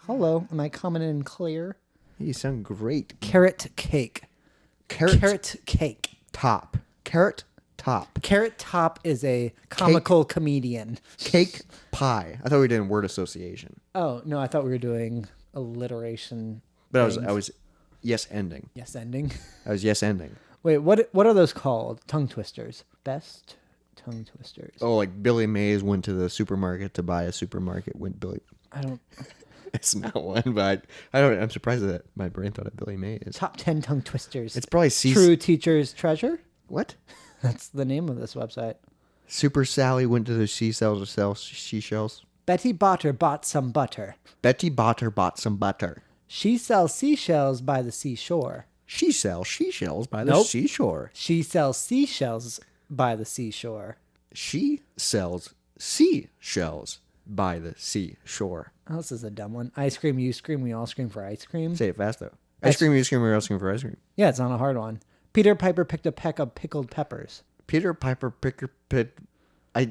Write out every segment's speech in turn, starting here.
Hello, am I coming in clear? You sound great. Carrot cake. Carrot cake. top. Carrot top. Carrot Top is a comical comedian. Cake pie. I thought we were doing word association. Oh, no, I thought we were doing alliteration. But things. I was yes ending. Yes ending. I was yes ending. Wait, what are those called? Tongue twisters. Best tongue twisters. Oh, like Billy Mays went to the supermarket to buy a supermarket. I don't. It's not one, but I'm surprised that my brain thought of Billy Mays. Top 10 tongue twisters. It's probably True Teacher's Treasure. What? That's the name of this website. Super Sally went to the seashells to sell seashells. Betty Botter bought some butter. Betty Botter bought some butter. She sells seashells by the seashore. She sells seashells by the Nope. seashore. She sells seashells by the seashore. She sells seashells by the seashore. Oh, this is a dumb one. I scream, you scream, we all scream for ice cream. Say it fast though. Ice cream, you scream, we're all scream for ice cream. Yeah, it's not a hard one. Peter Piper picked a peck of pickled peppers. Peter Piper Picker Pit.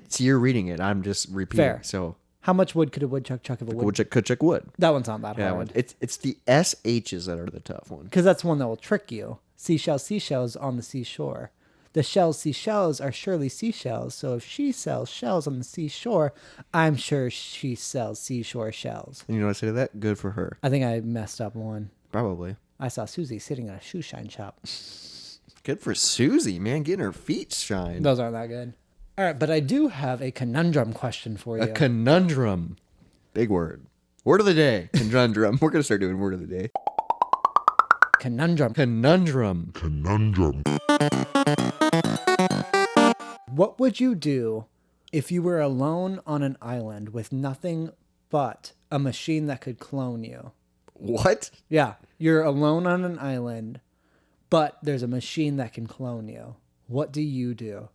See, you're reading it. I'm just repeating. Fair. So How much wood could a woodchuck chuck if a wood? woodchuck could chuck wood. That one's not that Yeah, hard. it's the SHs that are the tough one. Because that's one that will trick you. Seashells on the seashore. The seashells are surely seashells. So if she sells shells on the seashore, I'm sure she sells seashore shells. And you know what I say to that? Good for her. I think I messed up one. Probably. I saw Susie sitting at a shoe shine shop. Good for Susie, man, getting her feet shined. Those aren't that good. All right, but I do have a conundrum question for you. A conundrum. Big word. Word of the day. Conundrum. We're going to start doing word of the day. Conundrum. Conundrum. What would you do if you were alone on an island with nothing but a machine that could clone you? What? Yeah, you're alone on an island, but there's a machine that can clone you. What do you do?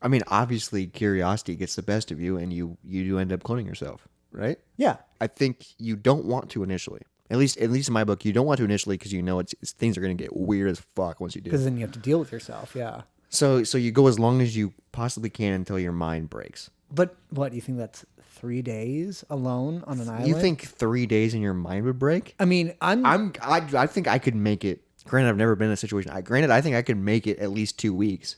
I mean, obviously, curiosity gets the best of you, and you do end up cloning yourself, right? Yeah. I think you don't want to initially. At least in my book, you don't want to initially because you know things are going to get weird as fuck once you do. Because then you have to deal with yourself, yeah. So you go as long as you possibly can until your mind breaks. But what, do you think that's 3 days alone on an island? You think 3 days and your mind would break? I mean, I think I could make it. Granted, I've never been in a situation. I think I could make it at least 2 weeks.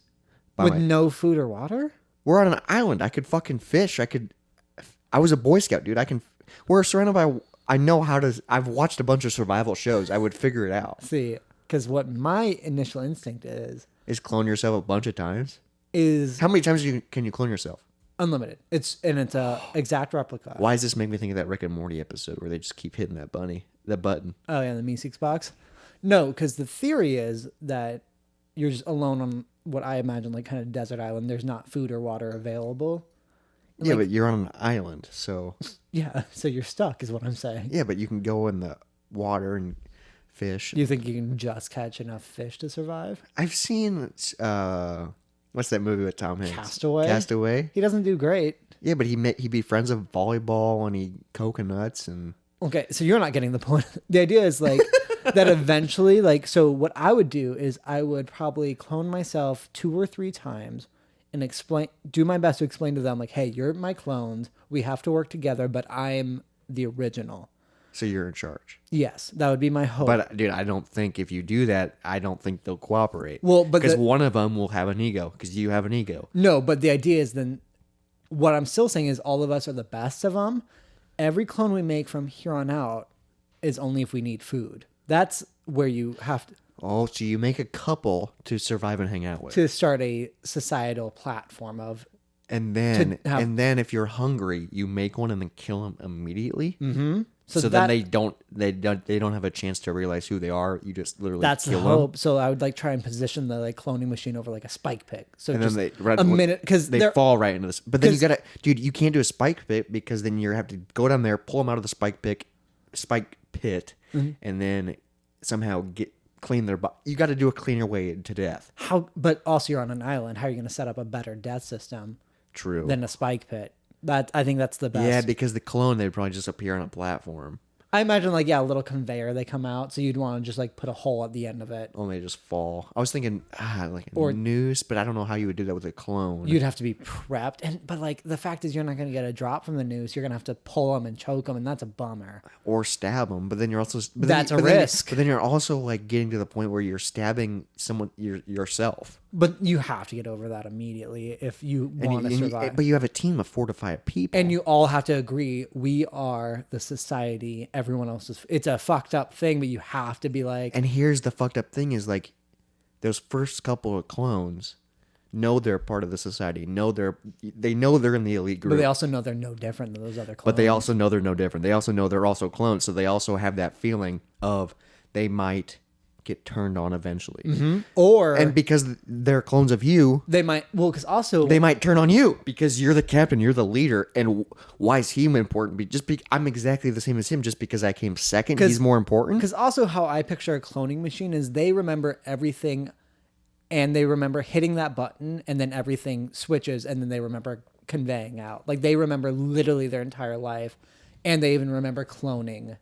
with no food or water? We're on an island. I could fucking fish. I was a Boy Scout, dude. We're surrounded by. I know how to. I've watched a bunch of survival shows. I would figure it out. See, because what my initial instinct is Clone yourself a bunch of times. How How many times can you clone yourself? unlimited. It's a exact replica. Why does this make me think of that Rick and Morty episode where they just keep hitting that button? Oh yeah, the Meeseeks box. No, because the theory is that you're just alone on what I imagine like kind of desert island. There's not food or water available. Yeah, but you're on an island, so Yeah, so you're stuck, is what I'm saying. yeah, but you can go in the water and fish. Do you think you can just catch enough fish to survive? I've seen what's that movie with Tom Hanks? Castaway? Castaway. He doesn't do great. Yeah, but he befriends a volleyball and he coconuts and Okay, so you're not getting the point. The idea is like that eventually, like, so what I would do is I would probably clone myself 2 or 3 times and do my best to explain to them, like, hey, you're my clones. We have to work together, but I'm the original. so you're in charge. Yes, that would be my hope. But dude, I don't think if you do that, I don't think they'll cooperate. Well, but because one of them will have an ego because you have an ego. No, but the idea is then what I'm still saying is all of us are the best of them. Every clone we make from here on out is only if we need food. That's where you have Oh, so you make a couple to survive and hang out with. to start a societal platform of. And then to have- if you're hungry, you make one and then kill them immediately. Mm-hmm. So then they don't have a chance to realize who they are. You just literally That's the kill hope. So I would like try and position the like cloning machine over like a spike pick. So them. And just then a minute because they fall right into this. But then you 'cause- gotta, dude, you can't do a spike pit because then you have to go down there, pull them out of the spike pit, Mm-hmm. and then somehow clean their body. You got to do a cleaner way to death. But also you're on an island. How are you going to set up a better death system True. than a spike pit? I think that's the best. Yeah, because the clone they'd probably just appear on a platform. I imagine like, yeah, a little conveyor, they come out. So you'd want to just like put a hole at the end of it. Oh, they just fall. I was thinking like a Or- noose, but I don't know how you would do that with a clone. You'd have to be prepped. But like the fact is you're not going to get a drop from the noose. You're going to have to pull them and choke them. And that's a bummer. Or stab them, but then you're also That's a risk. But then you're also like getting to the point where you're stabbing someone yourself. But you have to get over that immediately if you want to survive. But you have a team of 4 to 5 people, And you all have to agree, we are the society. Everyone else is. It's a fucked up thing, but you have to be like. And here's the fucked up thing: is like those first couple of clones know they're part of the society. They know they're in the elite group. But they also know they're no different than those other clones. But they also know they're no different. They also know they're also clones, so they also have that feeling of they might get turned on eventually. Or And because they're clones of you, they might. Well, because also they might turn on you because you're the captain, you're the leader. And why is he important? I'm exactly the same as him. Just because I came second, he's more important. Because also how I picture a cloning machine is they remember everything, and they remember hitting that button, and then everything switches, and then they remember conveying out. Like they remember literally their entire life, and they even remember cloning.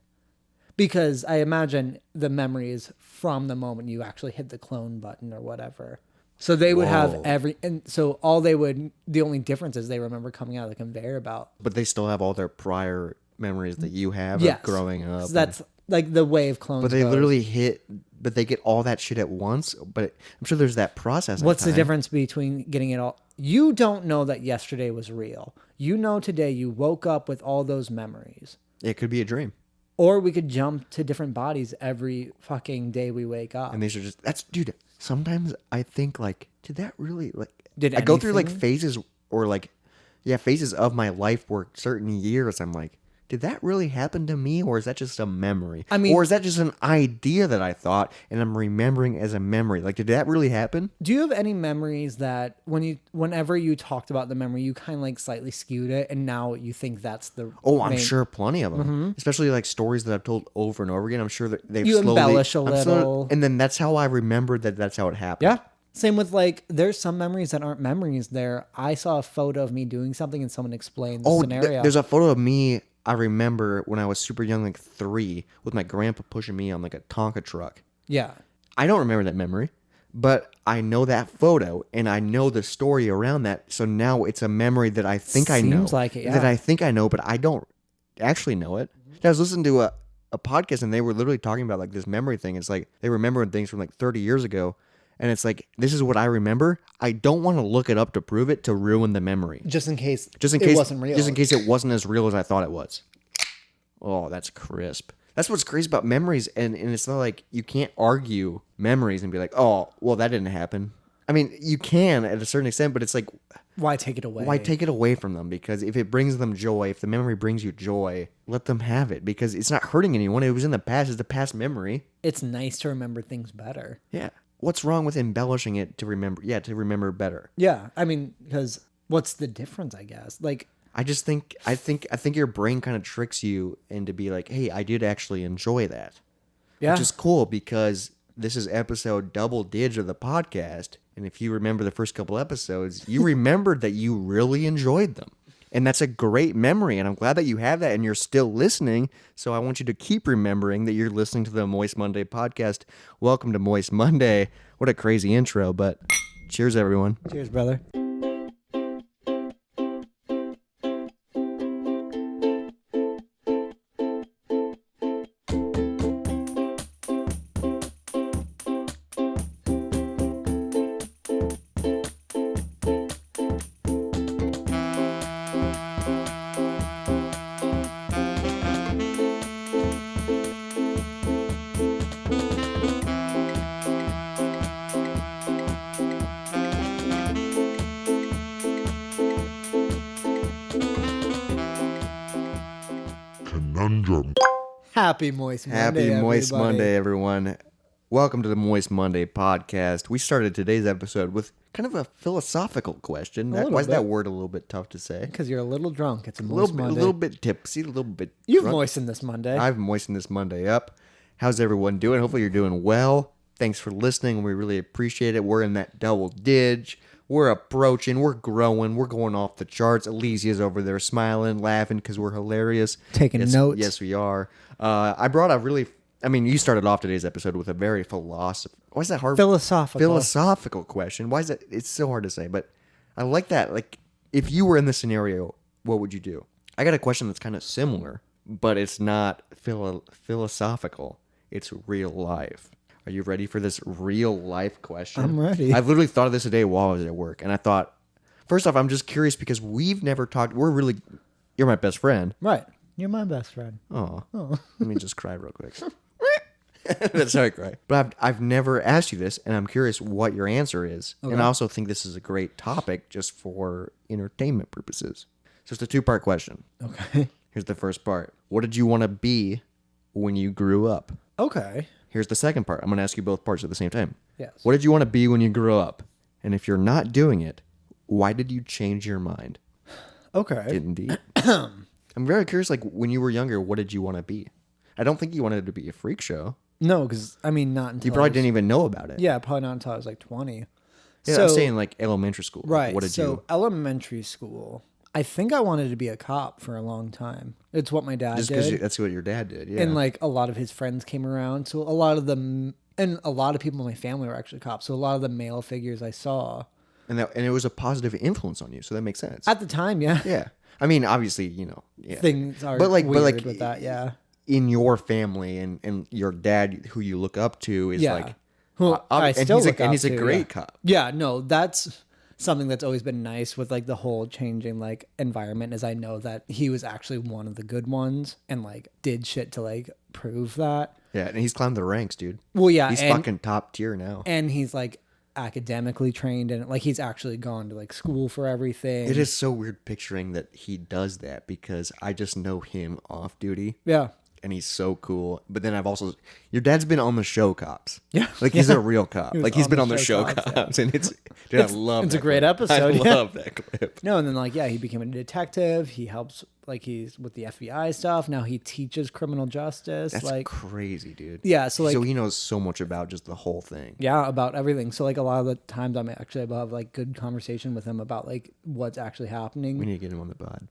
Because I imagine the memories from the moment you actually hit the clone button or whatever. So they would have Whoa. the only difference is they remember coming out of the conveyor belt. But they still have all their prior memories that you have Yes. of growing up. So that's like the way of clones. But they goes. literally but they get all that shit at once. But I'm sure there's that process. What's the difference between getting it all? You don't know that yesterday was real. You know today you woke up with all those memories. It could be a dream. Or we could jump to different bodies every fucking day we wake up. And these are dude, sometimes I think like, did that really Did I go through like anything? phases or like, phases of my life where certain years I'm like, did that really happen to me, or is that just a memory? I mean- or is that just an idea that I thought and I'm remembering as a memory? Like, did that really happen? Do you have any memories that whenever you talked about the memory, you kind of like slightly skewed it, and now you think that's the Oh, I'm main- sure plenty of them, especially like stories that I've told over and over again. I'm sure that they've You slowly embellish a I'm slowly- little. and then that's how I remembered that's how it happened. Yeah. Same with like, there's some memories that aren't memories. I saw a photo of me doing something, and someone explained the scenario. There's a photo of me I remember when I was super young, like 3, with my grandpa pushing me on like a Tonka truck. Yeah. I don't remember that memory, but I know that photo and I know the story around that. So now it's a memory that I think I know. Seems like it, yeah. That I think I know, but I don't actually know it. I was listening to a podcast and they were literally talking about like this memory thing. It's like they remember things from like 30 years ago. And it's like, this is what I remember. I don't want to look it up to prove it, to ruin the memory. Just in case It wasn't real. Just in case it wasn't as real as I thought it was. Oh, that's crisp. That's what's crazy about memories. And it's not like you can't argue memories and be like, oh, well, that didn't happen. I mean, you can at a certain extent, but it's like, Why take it away? why take it away from them? Because if it brings them joy, if the memory brings you joy, let them have it. Because it's not hurting anyone. It was in the past. It's the past memory. It's nice to remember things better. Yeah. What's wrong with embellishing it to remember? Yeah, to remember better. Yeah. I mean, because what's the difference, I guess? Like, I think your brain kind of tricks you into be like, hey, I did actually enjoy that. yeah. Which is cool because this is episode double dig of the podcast. And if you remember the first couple episodes, you remembered that you really enjoyed them. And that's a great memory. And I'm glad that you have that and you're still listening. So I want you to keep remembering that you're listening to the Moist Monday podcast. Welcome to Moist Monday. What a crazy intro, but cheers, everyone. Cheers, brother. Conundrum. Happy Moist Monday. Happy Moist everybody. Monday, everyone. Welcome to the Moist Monday podcast. We started today's episode with kind of a philosophical question. little Why is that bit. word a little bit tough to say? Because you're a little drunk. It's a A Moist little Monday. bit tipsy, a little bit. You've drunk. moistened this Monday. I've moistened this Monday up. How's everyone doing? Hopefully you're doing well. Thanks for listening. We really appreciate it. We're in that double dig. We're approaching. We're growing. We're going off the charts. Alicia's over there smiling, laughing because we're hilarious. Taking Yes- notes. Yes, we are. I brought a really. I mean, you started off today's episode with a very Why is that hard? Philosophical question. Why is that? It's so hard to say, but I like that. Like, if you were in this scenario, what would you do? I got a question that's kind of similar, but it's not philosophical. It's real life. Are you ready for this real life question? I'm ready. I literally thought of this today while I was at work, and I thought, first off, I'm just curious because we've never talked. You're my best friend. Right. You're my best friend. Oh. Let me just cry real quick. That's how I cry. But I've never asked you this, and I'm curious what your answer is. Okay. And I also think this is a great topic just for entertainment purposes. So it's a two-part question. Okay. Here's the first part. What did you want to be when you grew up? Okay. Here's the second part. I'm going to ask you both parts at the same time. Yes. What did you want to be when you grew up? And if you're not doing it, why did you change your mind? Okay. Indeed. I'm very curious, like, when you were younger, what did you want to be? I don't think you wanted to be a freak show. No, because, I mean, not until You probably didn't even know about it. Yeah, probably not until I was like 20. Yeah, so, I'm saying, like, elementary school. Like, right. what did you... elementary school, I think I wanted to be a cop for a long time. It's what my dad Just did. because that's what your dad did, yeah. And, like, a lot of his friends came around. So a lot of them, and a lot of people in my family were actually cops. So a lot of the male figures I saw. And it was a positive influence on you, so that makes sense. At the time, yeah. Yeah. I mean, obviously, you know. Yeah. Things are but weird with that, yeah. In your family and your dad, who you look up to, is Yeah. like... Who I and still he's look and up he's a to, great yeah. cop. Yeah, no, that's something that's always been nice with like the whole changing like environment is I know that he was actually one of the good ones and like did shit to like prove that. Yeah, and he's climbed the ranks, dude. Well, yeah, He's and, fucking top tier now. and he's like academically trained and like he's actually gone to like school for everything. It is so weird picturing that he does that because I just know him off duty. Yeah. And he's so cool. But then your dad's been on the show Cops. Yeah. Like he's a real cop. was Like he's on been the on the show show Cops, Cops. yeah. And I love it's that a great clip. episode, I yeah. love that clip. No, and then like yeah, he became a detective. He helps like he's with the FBI stuff. Now he teaches criminal justice. That's like crazy, dude. yeah, so like he knows so much about just the whole thing. yeah, about everything. So like a lot of the times I'm actually able to have like good conversation with him about like what's actually happening. We need to get him on the pod.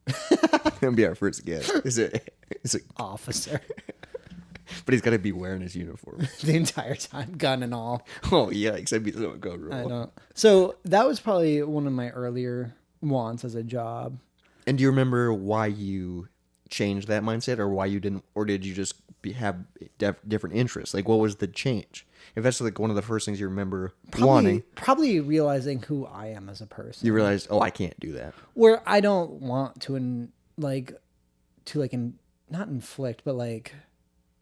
He'll be our first guest. Is it Officer but he's got to be wearing his uniform. the entire time, gun and all. Oh, yikes. That'd be so uncomfortable. I don't. So that was probably one of my earlier wants as a job. And do you remember why you changed that mindset, or why you didn't, or did you just have different interests? Like, what was the change? If that's like one of the first things you remember wanting, Probably realizing who I am as a person. you realized, oh, I can't do that. Where I don't want to not inflict, but like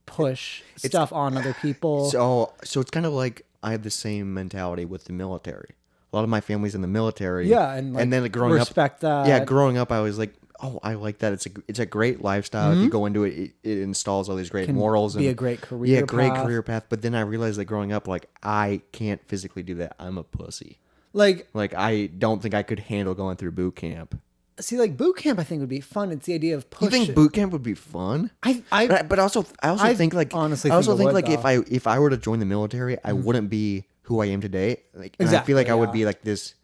push stuff on other people. So it's kind of like I have the same mentality with the military. A lot of my family's in the military. Yeah, and, like, then growing respect up, that. Yeah, growing up, I was like, oh, I like that. It's a great lifestyle. If you go into it, it installs all these great morals. be and a great career great path. career path. But then I realized that growing up, like, I can't physically do that. I'm a pussy. Like, I don't think I could handle going through boot camp. see, like boot camp, I think would be fun. It's the idea of You think boot camp would be fun? But also, I think like honestly I also think think it would, like if I were to join the military, I wouldn't be who I am today. Like, and I feel like I would be like this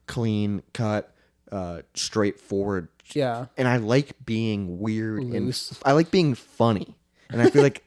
clean cut, straightforward. Yeah. And I like being weird Loose. and I like being funny. And I feel like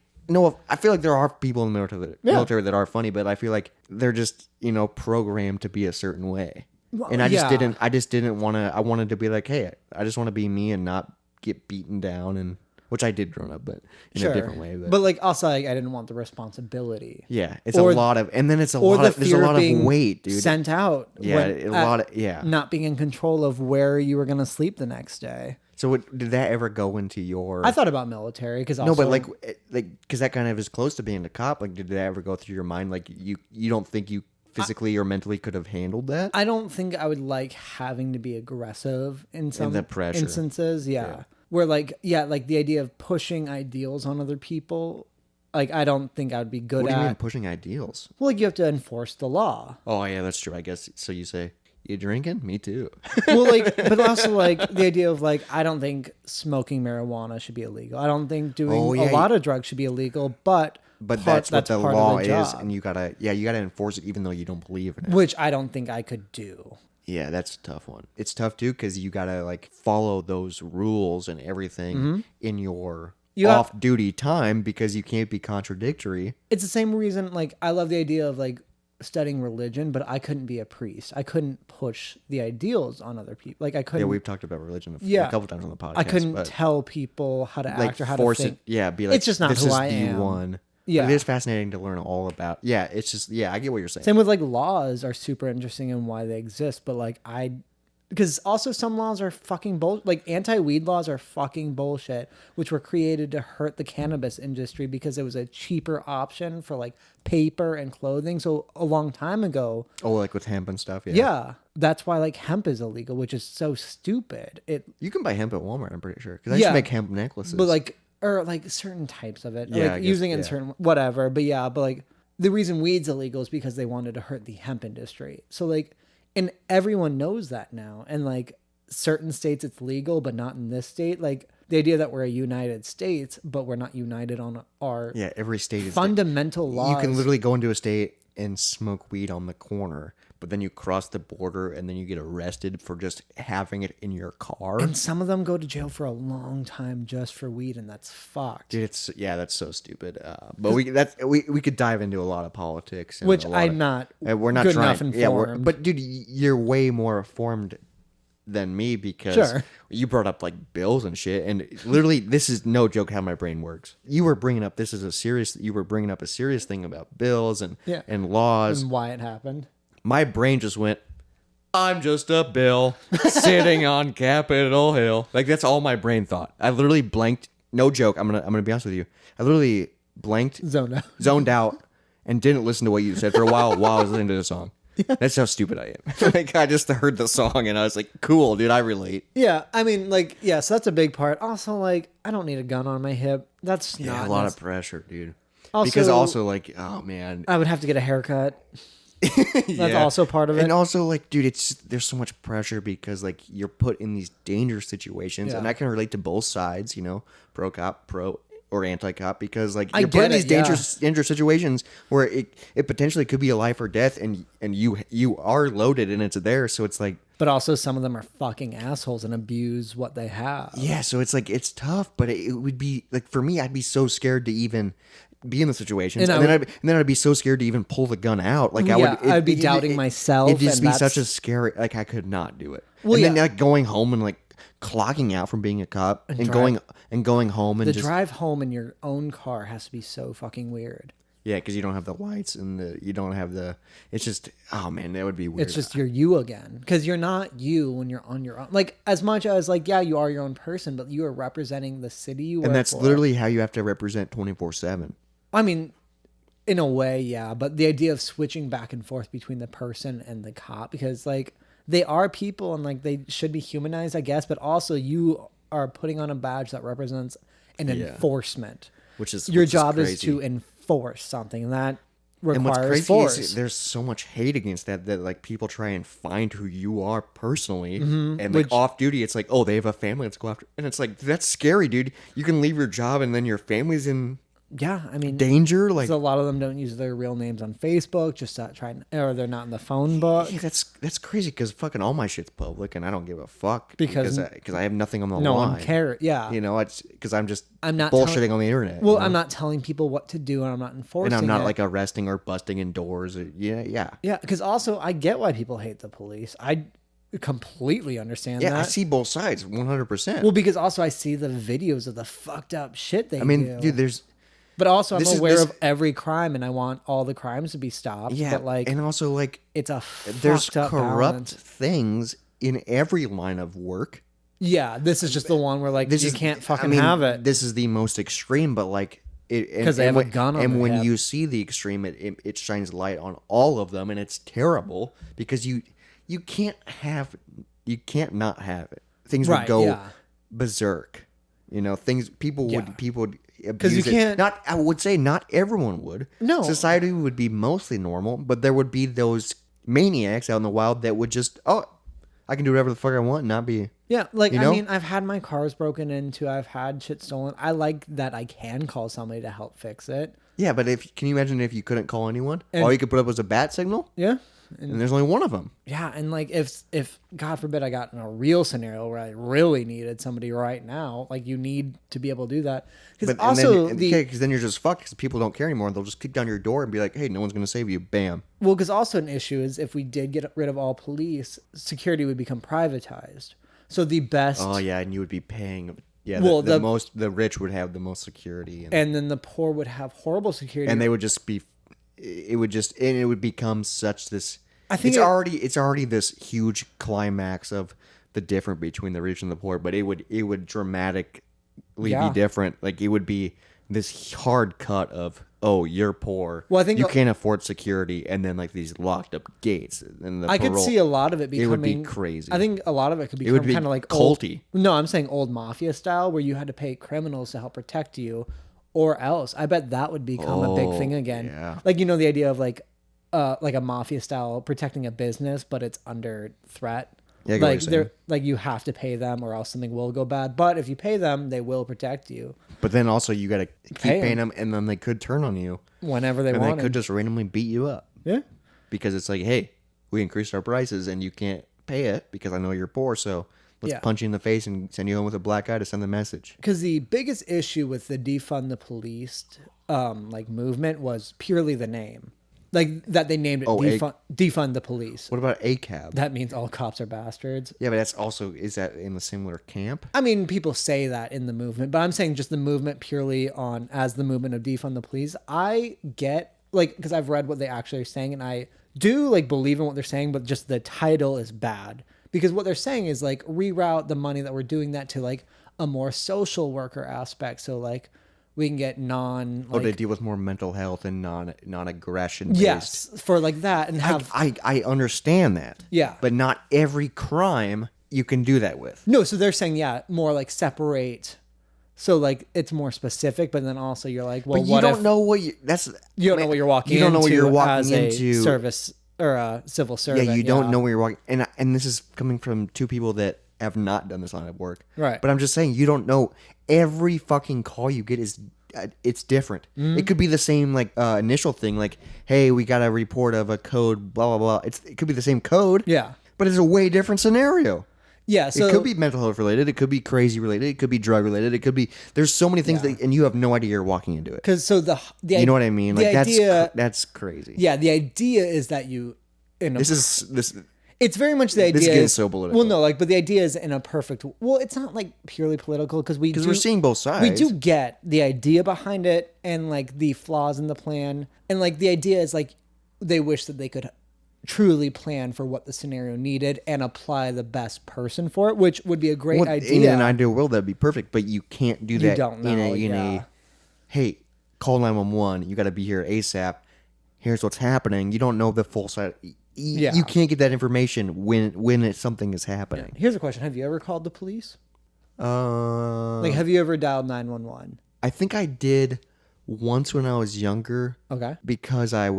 I feel like there are people in the military that are funny, but I feel like they're just programmed to be a certain way. And I just didn't want to. I wanted to be like, hey, I just want to be me and not get beaten down, and which I did growing up, but in a different way. But like also, like, I didn't want the responsibility. Yeah, it's a lot of, and then it's a lot of, there's a lot of weight, dude. Sent out. Yeah, Not being in control of where you were gonna sleep the next day. So did that ever go into your? I thought about military because no, but like because that kind of is close to being a cop. Like, did that ever go through your mind? Like, you don't think you physically or mentally could have handled that? I don't think I would like having to be aggressive in some the pressure. instances. Yeah. Where like the idea of pushing ideals on other people, like I don't think I would be good What at. do you mean pushing ideals? Well, like you have to enforce the law. Oh yeah, that's true. I guess so. You say you drinking? Me too. Well, like, but also like the idea of like I don't think smoking marijuana should be illegal. I don't think doing a lot of drugs should be illegal, but that's what the part law of the is, job, and you gotta enforce it even though you don't believe in it. which I don't think I could do. Yeah, that's a tough one. It's tough too because you gotta like follow those rules and everything in your off-duty time because you can't be contradictory. It's the same reason, like, I love the idea of, like, studying religion, but I couldn't be a priest. I couldn't push the ideals on other people. Like, I couldn't. Yeah, we've talked about religion a couple times on the podcast. I couldn't but, tell people how to like, act or how force to think. it. Yeah, be like, It's just not this who is I the am. one. Yeah. But it is fascinating to learn all about. Yeah, it's just, yeah, I get what you're saying. Same with, like, laws are super interesting and why they exist, but, like, because also some laws are fucking like anti-weed laws are fucking bullshit, which were created to hurt the cannabis industry because it was a cheaper option for like paper and clothing. So a long time ago. Oh, like with hemp and stuff. Yeah. That's why like hemp is illegal, which is so stupid. You can buy hemp at Walmart, I'm pretty sure. Because I used to make hemp necklaces. But like, or like certain types of it. Yeah, like using it in certain, whatever. But yeah, but like the reason weed's illegal is because they wanted to hurt the hemp industry. So like, and everyone knows that now. And like certain states it's legal, but not in this state. Like the idea that we're a United States, but we're not united on our every state is fundamental laws. You can literally go into a state and smoke weed on the corner, but then you cross the border and then you get arrested for just having it in your car. And some of them go to jail for a long time just for weed, and that's fucked. Dude, that's so stupid. But we could dive into a lot of politics, and which we're not good trying. enough informed. But dude, you're way more informed than me because you brought up like bills and shit, and literally this is no joke how my brain works. You were bringing up a serious thing about bills and laws and why it happened. My brain just went, I'm just a bill sitting on Capitol Hill. Like that's all my brain thought. I literally blanked. No joke. I'm gonna be honest with you. I literally blanked, zoned out, and didn't listen to what you said for a while I was listening to the song. That's how stupid I am. Like I just heard the song and I was like, cool, dude, I relate. Yeah, I mean, like, yeah, so that's a big part. Also, like, I don't need a gun on my hip. That's not a lot of pressure, dude. Also, because also, like, oh man, I would have to get a haircut. That's also part of it. And also, like, dude, there's so much pressure because, like, you're put in these dangerous situations, and I can relate to both sides, you know, pro cop, pro or anti-cop, because like you're put in these dangerous situations where it potentially could be a life or death, and you are loaded and it's there, so it's like. But also some of them are fucking assholes and abuse what they have. Yeah, so it's like it's tough, but it would be like for me, I'd be so scared to even be in the situations, and then I'd be so scared to even pull the gun out. Like I'd be doubting myself. It'd just be such a scary. Like I could not do it. Well, and then like going home and like clocking out from being a cop and going home and the drive home in your own car has to be so fucking weird. Yeah, because you don't have the lights and you don't have the. It's just, oh man, that would be weird. It's just you're you again, because you're not you when you're on your own. Like as much as like you are your own person, but you are representing the city you work for. And that's literally how you have to represent 24/7. I mean, in a way, yeah, but the idea of switching back and forth between the person and the cop, because like they are people and like they should be humanized, I guess, but also you are putting on a badge that represents an enforcement. Which is your job is to enforce something, and that requires force. Is there's so much hate against that like people try and find who you are personally, and like off duty, it's like, oh, they have a family, let's go after, and it's like that's scary, dude. You can leave your job and then your family's in. Yeah, I mean, danger. Like a lot of them don't use their real names on Facebook, just trying, or they're not in the phone book. Yeah, that's crazy because fucking all my shit's public, and I don't give a fuck because I have nothing on the line. No one cares. Yeah, you know, it's because I'm not bullshitting on the internet. Well, I'm not telling people what to do, and I'm not enforcing. And I'm not like arresting or busting in doors. Yeah. Because also I get why people hate the police. I completely understand that. Yeah, I see both sides 100%. Well, because also I see the videos of the fucked up shit they do. I mean, dude, there's. But also, I'm aware of every crime, and I want all the crimes to be stopped. Yeah, but like, and also like, it's there's corrupt balance. things in every line of work. Yeah, this is just the one where like you can't fucking have it. This is the most extreme, but like because they have a gun on. And when you see the extreme, it shines light on all of them, and it's terrible because you can't not have it. Things would go berserk. You know, people would. Because you can't. I would say not everyone would. No, society would be mostly normal, but there would be those maniacs out in the wild that would just, I can do whatever the fuck I want and not be. Yeah, like I mean, I've had my cars broken into. I've had shit stolen. I like that I can call somebody to help fix it. Yeah, but can you imagine if you couldn't call anyone? All you could put up was a bat signal? Yeah. and there's only one of them. Yeah, and like if God forbid I got in a real scenario where I really needed somebody right now, like you need to be able to do that. Because also because then you're just fucked because people don't care anymore. They'll just kick down your door and be like, "Hey, no one's gonna save you." Bam. well, because also an issue is if we did get rid of all police, security would become privatized. So the best, Oh yeah, and you would be paying. Yeah, Well, the rich would have the most security, and then the poor would have horrible security. and they would just be. It would become such this. I think it's already this huge climax of the difference between the rich and the poor, but it would dramatically Yeah. be different. Like it would be this hard cut of, oh, you're poor. Well, I think you can't afford security, and then like these locked up gates and the I could parole. see a lot of it becoming. It would be crazy. I think a lot of it could become would be kind of like culty. No, I'm saying old mafia style, where you had to pay criminals to help protect you, or else. I bet that would become a big thing again. yeah. Like the idea of like a mafia style protecting a business, but it's under threat. Yeah, I get what like you're saying. they're like you have to pay them, or else something will go bad. But if you pay them, they will protect you But then also you got to keep Pay 'em. paying them, and then they could turn on you, whenever they and want. they could just randomly beat you up Yeah. because it's like, hey, we increased our prices, and you can't pay it because I know you're poor, so let's Yeah. punch you in the face and send you home with a black eye to send the message. Because the biggest issue with the defund the police like movement was purely the name, like that they named it defund the police. What about ACAB? That means all cops are bastards. Yeah, but that's also, is that in a similar camp? I mean, people say that in the movement, but I'm saying just the movement purely on as the movement of defund the police. I get like because I've read what they actually are saying, and I do like believe in what they're saying, but just the title is bad because what they're saying is like reroute the money that we're doing that to like a more social worker aspect. So like we can get They deal with more mental health and non-aggression based. yes, for like that and have I understand that. Yeah. But not every crime you can do that with. no. So they're saying more like separate. So like it's more specific, but then also you're like, well, But you what don't if know what you don't know what you're walking you don't know what you're walking as a into. service or a civil servant? Yeah, you don't know where you're walking. And this is coming from two people that have not done this line of work. Right. But I'm just saying, you don't know. Every fucking call you get is it's different. Mm-hmm. It could be the same like initial thing, like, hey, we got a report of a code, blah blah blah. It could be the same code. Yeah. But it's a way different scenario. Yeah. So it could be mental health related. It could be crazy related. It could be drug related. It could be. There's so many things that, and you have no idea you're walking into it. because so the You know what I mean? Like idea, that's crazy. yeah. The idea is that you This. It's very much the idea. This is getting is- so political. Well, no, like, but the idea is in a perfect. Well, it's not like purely political because Because we're seeing both sides. We do get the idea behind it and like the flaws in the plan, and like the idea is like they wish that they could truly plan for what the scenario needed and apply the best person for it, which would be a great Well, idea. In an ideal world, that'd be perfect, but you can't do that. don't know, in yeah. a hey, call 911. You got to be here ASAP. Here's what's happening. You don't know the full side. Yeah. You can't get that information when something is happening. Here's a question: have you ever called the police? Like, Have you ever dialed 911? I think I did once when I was younger Okay. because I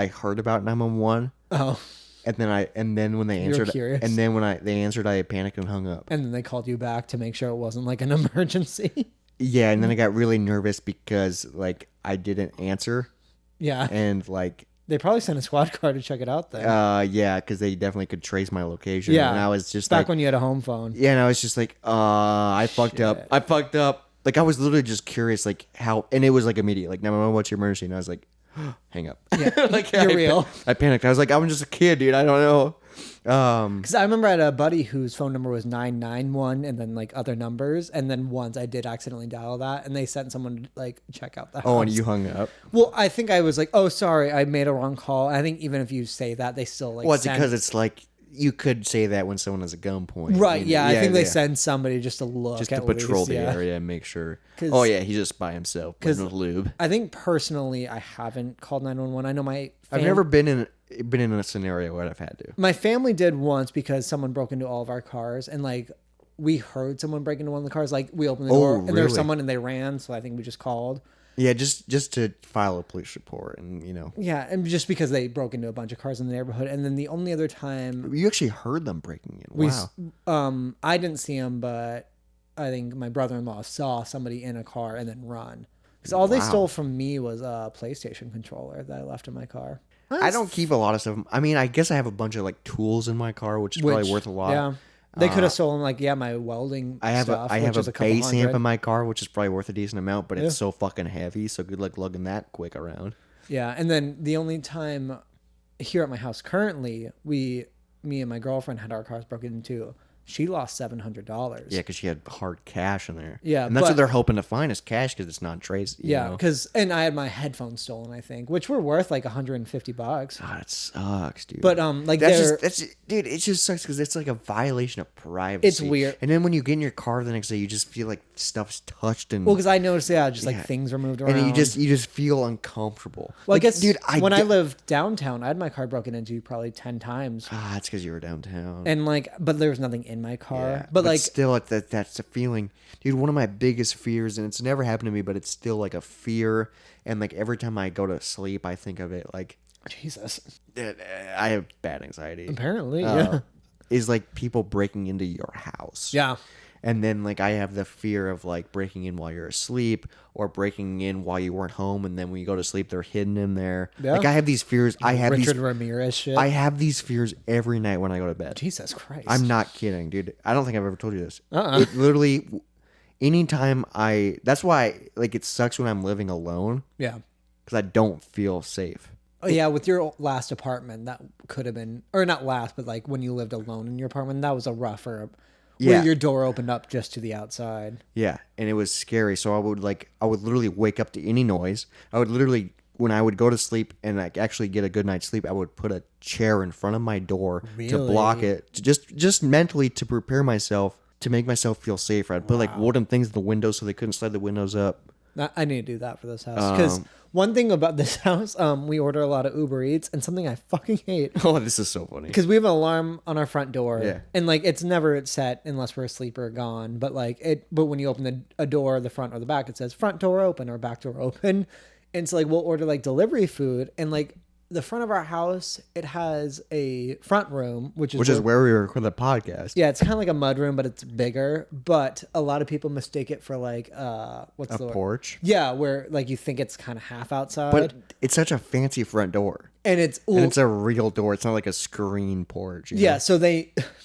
heard about 911. Oh, And then when they You were answered, curious. and then when they answered, I panicked and hung up. and then they called you back to make sure it wasn't like an emergency. Yeah, and then I got really nervous because like I didn't answer, Yeah. and like They probably sent a squad car to check it out then. yeah, because they definitely could trace my location. Yeah. and I was just Back like, when you had a home phone. yeah, and I was just like, I fucked up. Shit. I fucked up. Like I was literally just curious, like how, and it was like immediate, like 911, what's your emergency? And I was like, hang up. Yeah, like you're I, real. I panicked. I was like, I'm just a kid, dude. I don't know. Because I remember I had a buddy whose phone number was 991 and then like other numbers. And then once I did accidentally dial that and they sent someone to like check out the house. Oh, and you hung up. Well, I think I was like, oh, sorry, I made a wrong call. I think even if you say that, they still like Well, it's send- because it's like you could say that when someone has a gunpoint. Right, you know? yeah. I think they send somebody just to look just at to patrol least, the yeah. area and make sure. 'Cause- Oh yeah, he's just by himself with no lube. I think personally, I haven't called 911. I know I've never been in a scenario where I've had to. My family did once because someone broke into all of our cars and like we heard someone break into one of the cars. Like we opened the door and there was really? someone and they ran. So I think we just called. Yeah, just to file a police report and Yeah, and just because they broke into a bunch of cars in the neighborhood, and then the only other time you actually heard them breaking in. Wow. I didn't see them, but I think my brother-in-law saw somebody in a car and then run. Because all they Wow. stole from me was a PlayStation controller that I left in my car. I don't keep a lot of stuff. I mean, I guess I have a bunch of like tools in my car, which is probably worth a lot. Yeah. They could have stolen like my welding I have stuff. I have which is a couple base amp hundred. in my car, which is probably worth a decent amount, but it's so fucking heavy. So good luck lugging that quick around. Yeah, and then the only time here at my house currently, me and my girlfriend had our cars broken into. She lost $700. Yeah, because she had hard cash in there. Yeah, and that's what but- they're hoping to find is cash because it's not traced. Yeah, know? because and I had my headphones stolen, I think, which were worth like $150. God, it sucks, dude. But like dude, it just sucks because it's like a violation of privacy. It's weird. And then when you get in your car the next day, you just feel like stuff's touched and well, because I noticed, just like things were moved around. and you just feel uncomfortable. well, Like, I guess, dude, when I lived downtown, I had my car broken into probably 10 times, it's because you were downtown. and like, but there was nothing in my car. Yeah, but like, still, that's a feeling, dude. One of my biggest fears, and it's never happened to me, but it's still like a fear. And like every time I go to sleep, I think of it. Like, Jesus, I have bad anxiety. apparently, yeah, Is like people breaking into your house. yeah. And then like I have the fear of like breaking in while you're asleep or breaking in while you weren't home, and then when you go to sleep, they're hidden in there. Yeah. Like I have these fears. I have Richard these. Ramirez shit. I have these fears every night when I go to bed. Jesus Christ. I'm not kidding, dude. I don't think I've ever told you this. It literally, anytime that's why like it sucks when I'm living alone Yeah. because I don't feel safe. Oh, yeah, with your last apartment, that could have been, or not last, but like when you lived alone in your apartment, that was a rougher, Yeah. where your door opened up just to the outside. Yeah, and it was scary. So I would literally wake up to any noise. I would literally, when I would go to sleep and like actually get a good night's sleep, I would put a chair in front of my door to block Really? it, just mentally to prepare myself to make myself feel safer. I'd put like wooden things in the windows so they couldn't slide the windows up. I need to do that for this house. Because one thing about this house, we order a lot of Uber Eats, and something I fucking hate. Oh, this is so funny. Because we have an alarm on our front door, Yeah. and like it's never set unless we're asleep or gone. But like but when you open a door, the front or the back, it says front door open or back door open. And so like we'll order like delivery food, and like the front of our house, it has a front room, which is Where we record the podcast. yeah, it's kind of like a mud room, but it's bigger. But a lot of people mistake it for like what's A the word? porch. Yeah, where like you think it's kind of half outside, But it's such a fancy front door. and it's And it's a real door. It's not like a screen porch. you know? yeah. So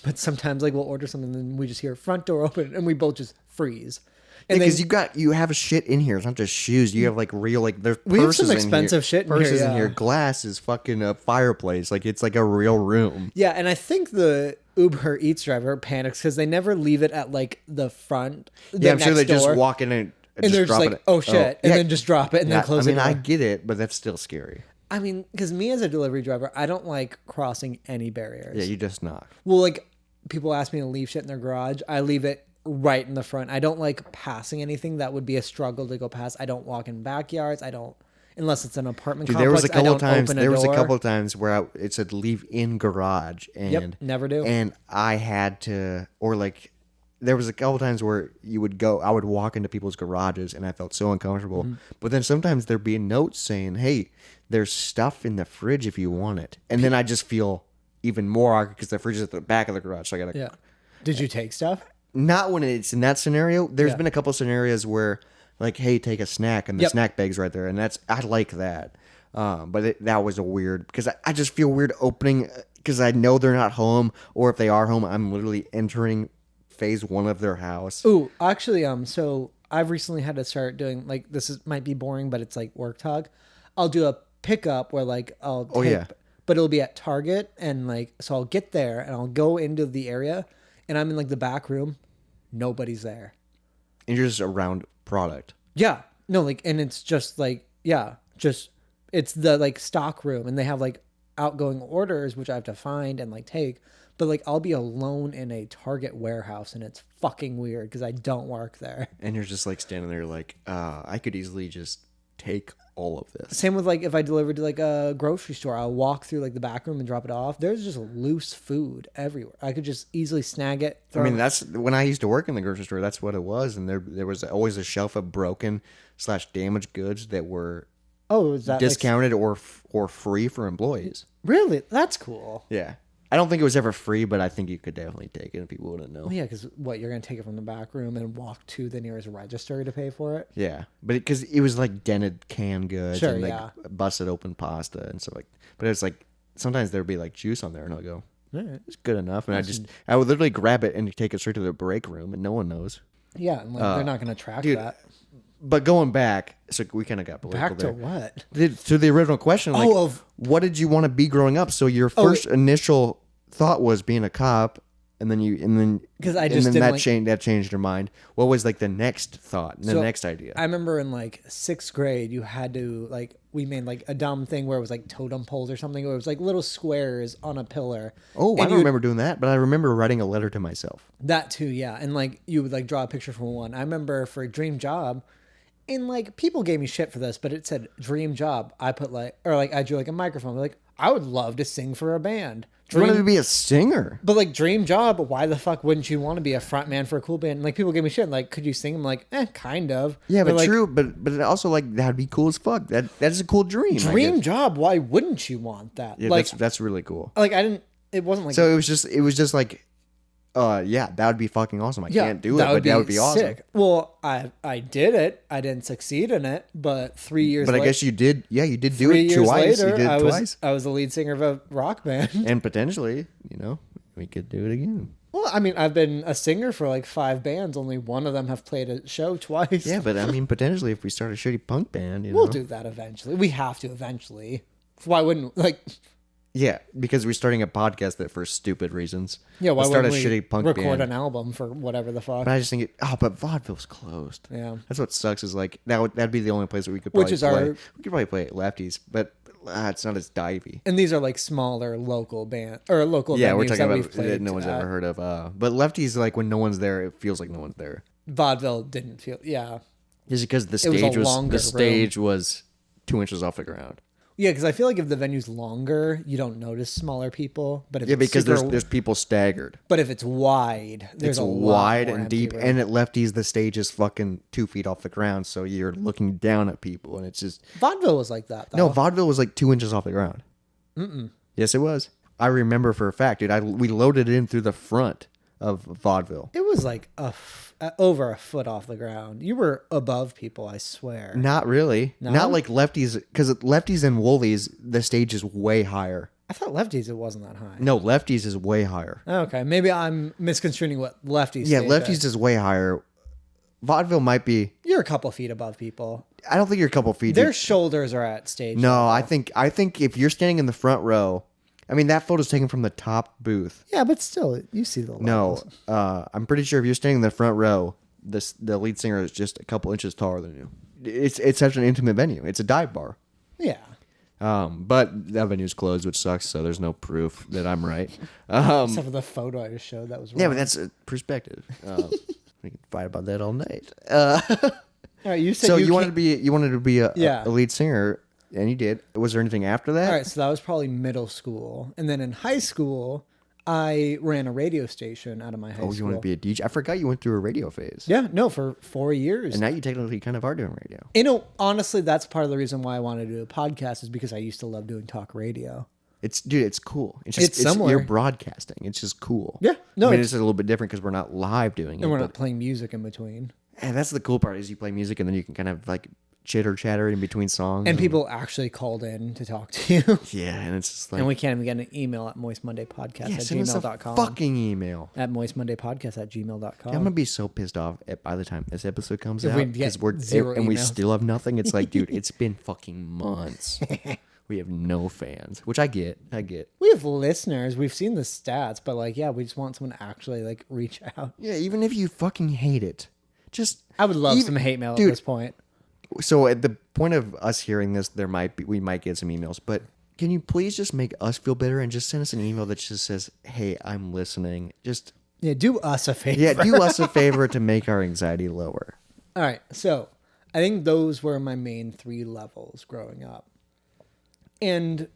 but sometimes like we'll order something and we just hear front door open, and we both just freeze. And Because you have shit in here. It's not just shoes. You have like real like there's We have purses some in expensive here. shit in here, Purses in yeah. here. Glass is fucking a fireplace. Like it's like a real room. yeah, and I think the Uber Eats driver panics because they never leave it at like the front. Yeah, I'm sure they next just door, walk in and and they're just drop like, it. oh shit, and yeah. then just drop it and then Yeah, close I mean, it. I get it, but that's still scary. I mean, because me as a delivery driver, I don't like crossing any barriers. Yeah, you just not. Well, like people ask me to leave shit in their garage, I leave it right in the front. I don't like passing anything that would be a struggle to go past. I don't walk in backyards. I don't unless it's an apartment Dude, complex. there was a couple times. Open There was a door. couple times where it said leave in garage, and never do. And I had to, or like, there was a couple times where you would go. I would walk into people's garages, and I felt so uncomfortable. Mm-hmm. But then sometimes there'd be notes saying, "Hey, there's stuff in the fridge if you want it," and then I just feel even more awkward because the fridge is at the back of the garage, so I gotta. Yeah. Did you take stuff? Not when it's in that scenario. There's Yeah. been a couple scenarios where, like, hey, take a snack, and the Yep. snack bag's right there, and I like that. But that was a weird because I just feel weird opening because I know they're not home, or if they are home, I'm literally entering phase one of their house. Ooh, actually, so I've recently had to start doing like might be boring, but it's like work talk. I'll do a pickup where like I'll take, yeah. but it'll be at Target, and like so I'll get there and I'll go into the area, and I'm in like the back room, nobody's there. And you're just around product. Yeah, no, like, and it's just like just it's the like stock room, and they have like outgoing orders which I have to find and like take. But like I'll be alone in a Target warehouse, and it's fucking weird because I don't work there. And you're just like standing there like, I could easily just take all of this. Same with like if I deliver to like a grocery store, I'll walk through like the back room and drop it off. There's just loose food everywhere. I could just easily snag it. I mean, that's when I used to work in the grocery store. That's what it was, and there was always a shelf of broken / damaged goods that were oh, is that discounted or free for employees. really? That's cool. Yeah. I don't think it was ever free, but I think you could definitely take it and people wouldn't know. Well, yeah, because what, you're going to take it from the back room and walk to the nearest register to pay for it? Yeah, but because it was like dented canned goods Sure, and like yeah. busted open pasta and stuff like. But it's like sometimes there'd be like juice on there, and I'll go, All right. it's good enough, and I would literally grab it and take it straight to the break room, and no one knows. Yeah, and like, they're not going to track dude, that. But going back, so we kind of got political Back to there. what? To the original question, like, what did you want to be growing up? So your first initial thought was being a cop, and then because I and just then didn't that like, changed your mind. What was like the next thought, the next idea? I remember in like 6th grade, you had to like, we made like a dumb thing where it was like totem poles or something, where it was like little squares on a pillar. Oh, I And don't remember doing that, but I remember writing a letter to myself. That too, yeah. And like you would like draw a picture from one. I remember for Dream Job, and like people gave me shit for this, but it said Dream Job. I put like, or like I drew like a microphone. Like, I would love to sing for a band. You wanted to be a singer. But like Dream Job, why the fuck wouldn't you want to be a front man for a cool band? And like people give me shit, like, could you sing? I'm like, kind of. Yeah, but like, true. But also like that'd be cool as fuck. That's a cool dream. Dream Job, why wouldn't you want that? Yeah, like that's really cool. like I didn't. It wasn't like So it was just like, yeah, that would be fucking awesome. I can't do it, but that would be awesome. sick. Well, I did it. I didn't succeed in it, but 3 years. But I later, guess you did. Yeah, you did do 3 it years twice. later, You did it twice, I was the lead singer of a rock band. and potentially, we could do it again. Well, I mean, I've been a singer for like 5 bands. Only one of them have played a show twice. Yeah, but I mean, potentially, if we start a shitty punk band, We'll do that eventually. We have to eventually. Why wouldn't like? Yeah, because we're starting a podcast that for stupid reasons. Yeah, why Let's start a wouldn't we shitty punk record band. an album for whatever the fuck? But I just think but vaudeville's closed. Yeah. That's what sucks. Is like that'd be the only place that we could probably Which is play. our- We could probably play at Lefties, but it's not as divey. And these are like smaller local band or local. Yeah, venues we're talking that about we've played that no one's at. ever heard of. But Lefties, like when no one's there, it feels like no one's there. Vaudeville didn't feel. Yeah, Is it because the was a stage was longer the stage was 2 inches off the ground? yeah. Because I feel like if the venue's longer, you don't notice smaller people. But if Yeah, it's because super, there's people staggered. But if it's wide, there's It's a lot wide more and empty deep, room. and at Lefties, the stage is fucking 2 feet off the ground, so you're looking down at people, and it's just Vaudeville was like that. Though. no. Vaudeville was like 2 inches off the ground. Yes, it was. I remember for a fact, dude. We loaded it in through the front of vaudeville. It was like over a foot off the ground. You were above people, I swear. Not really. No? Not like Lefties, because Lefties and Woolies, the stage is way higher. I thought Lefties it wasn't that high. No, Lefties is way higher. Okay, maybe I'm misconstruing what Lefties. Yeah, stage Lefties is. is way higher. Vaudeville might be. You're a couple feet above people. I don't think you're a couple feet. Their dude. shoulders are at stage. No, level. I think if you're standing in the front row, I mean that photo's taken from the top booth. Yeah, but still, you see the No, levels. I'm pretty sure if you're standing in the front row, the lead singer is just a couple inches taller than you. It's such an intimate venue. It's a dive bar. Yeah. But that venue's closed, which sucks. So there's no proof that I'm right. Except for the photo I just showed, that was wrong. Yeah, but that's a perspective. We can fight about that all night. All right, you said So you wanted to be a Yeah. lead singer, and you did. Was there anything after that? All right, so that was probably middle school, and then in high school, I ran a radio station out of my high Oh, school. you want to be a DJ? I forgot you went through a radio phase. Yeah, no, for 4 years. And now you technically kind of are doing radio. You know, honestly, that's part of the reason why I wanted to do a podcast is because I used to love doing talk radio. It's cool. It's It's similar. You're broadcasting. It's just cool. Yeah, no, I mean, it's- it's a little bit different because we're not live doing it. And we're but not playing music in between. and that's the cool part is you play music and then you can kind of like chitter chatter in between songs. And people actually called in to talk to you. Yeah, and it's just like And we can't even get an email at moistmondaypodcast yeah, at send us a gmail.com. fucking email. At moistmondaypodcast at gmail.com. I'm gonna be so pissed off by the time this episode comes If out we get because we're zero and we emails. still have nothing. It's like, dude, it's been fucking months. We have no fans, which I get. We have listeners. We've seen the stats, but like, yeah, we just want someone to actually like reach out. Yeah, even if you fucking hate it, just I would love even- some hate mail dude, at this point. So at the point of us hearing this, we might get some emails, but can you please just make us feel better and just send us an email that just says, "Hey, I'm listening." Just Yeah, do us a favor. yeah, do us a favor to make our anxiety lower. All right, so I think those were my main 3 levels growing up. And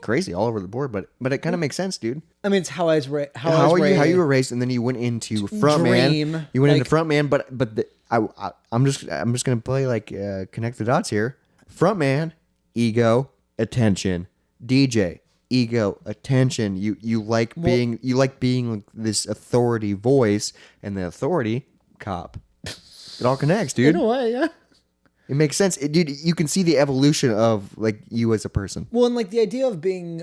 Crazy all over the board, but it kind of makes sense, dude. I mean, it's how I was raised. How you were raised, and then you went into frontman. Dream, You went like- into frontman, but I'm just gonna play like connect the dots here. Frontman, ego, attention, DJ, ego, attention. You like being this authority voice, and the authority cop. It all connects, dude. In a way, yeah. It makes sense. Dude, you can see the evolution of like you as a person. Well, and like the idea of being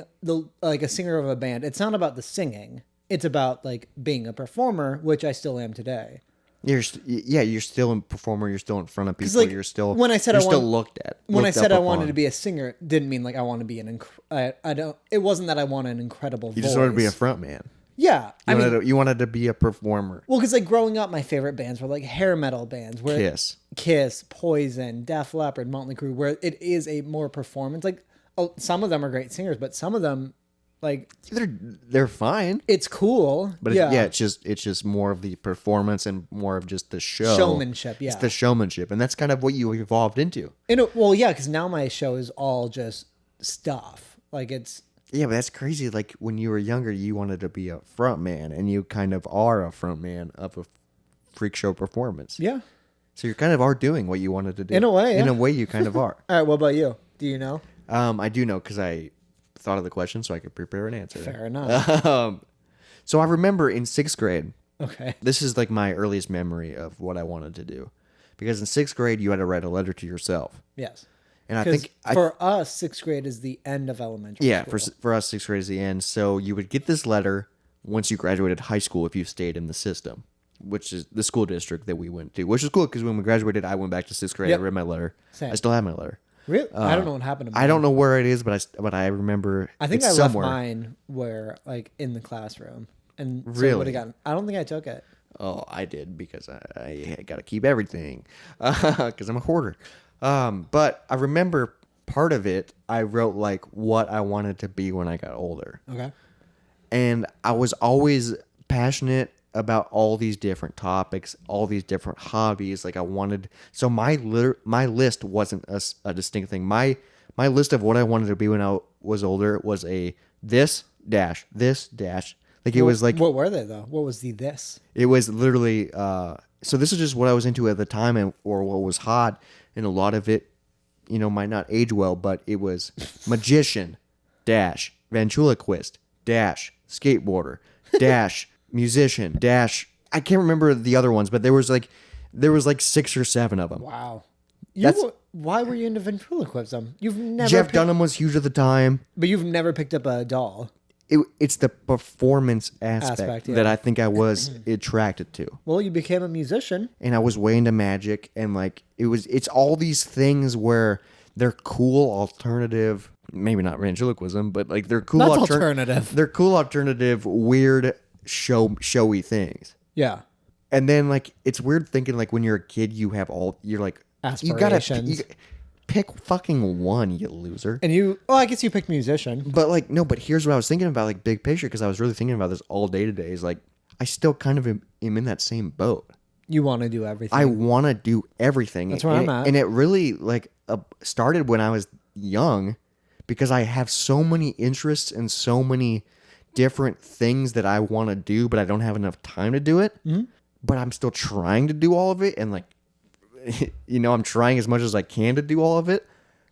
a singer of a band, it's not about the singing. It's about like being a performer, which I still am today. You're still a performer. You're still in front of people. Like, You're still when I said you're still looked at. When I looked said up I wanted upon. to be a singer, it didn't mean like I want to be I don't. It wasn't that I want an incredible voice. You just wanted to be a front man. Yeah, You wanted to be a performer. well, because like growing up, my favorite bands were like hair metal bands, where Kiss, Poison, Def Leppard, Motley Crue, where it is a more performance. Like some of them are great singers, but some of them, like They're fine, it's cool, but it's just more of the performance and more of just the showmanship. Yeah, It's the showmanship, and that's kind of what you evolved into. Well, yeah, because now my show is all just stuff. Like it's. Yeah, but that's crazy. Like when you were younger, you wanted to be a front man, and you kind of are a front man of a freak show performance. Yeah. So you kind of are doing what you wanted to do. In a way, In yeah. a way, you kind of are. All right, what about you? Do you know? I do know because I thought of the question so I could prepare an answer. Fair enough. So I remember in 6th grade, Okay. this is like my earliest memory of what I wanted to do. Because in 6th grade, you had to write a letter to yourself. Yes. And I 'Cause think for us, 6th grade is the end of elementary yeah, school. for us, 6th grade is the end. So you would get this letter once you graduated high school if you stayed in the system, which is the school district that we went to, which is cool because when we graduated, I went back to 6th grade. Yep. I read my letter. Same. I still have my letter. Really? I don't know what happened to mine. I don't know where it is, but I remember. I think it's I left somewhere. mine where like in the classroom, and so Really? would have gotten. I don't think I took it. Oh, I did because I got to keep everything because I'm a hoarder. But I remember part of it. I wrote like what I wanted to be when I got older, Okay. and I was always passionate about all these different topics, all these different hobbies. Like I wanted, so my list wasn't a distinct thing. My list of what I wanted to be when I was older was a this dash. Like it was like What were they though? What was the this? it was literally. So this is just what I was into at the time, or what was hot, and a lot of it, might not age well, but it was magician dash ventriloquist dash skateboarder dash musician dash. I can't remember the other ones, but there was like 6 or 7 of them. Wow. That's- Why were you into ventriloquism? You've never. Jeff Dunham was huge at the time. But you've never picked up a doll. It's the performance aspect yeah. that I think I was attracted to. Well, you became a musician. And I was way into magic, and like it's all these things where they're cool alternative, maybe not ventriloquism, but like they're cool That's alternative. They're cool alternative weird showy things. Yeah. And then like it's weird thinking like when you're a kid you're like Aspirations. you pick fucking one, you loser. And I guess you picked musician. But like no, but here's what I was thinking about, like big picture, because I was really thinking about this all day today. Is like I still kind of am in that same boat. You want to do everything. I want to do everything. That's where I'm at. And it really like started when I was young, because I have so many interests and so many different things that I want to do, but I don't have enough time to do it. Mm-hmm. But I'm still trying to do all of it, and like I'm trying as much as I can to do all of it.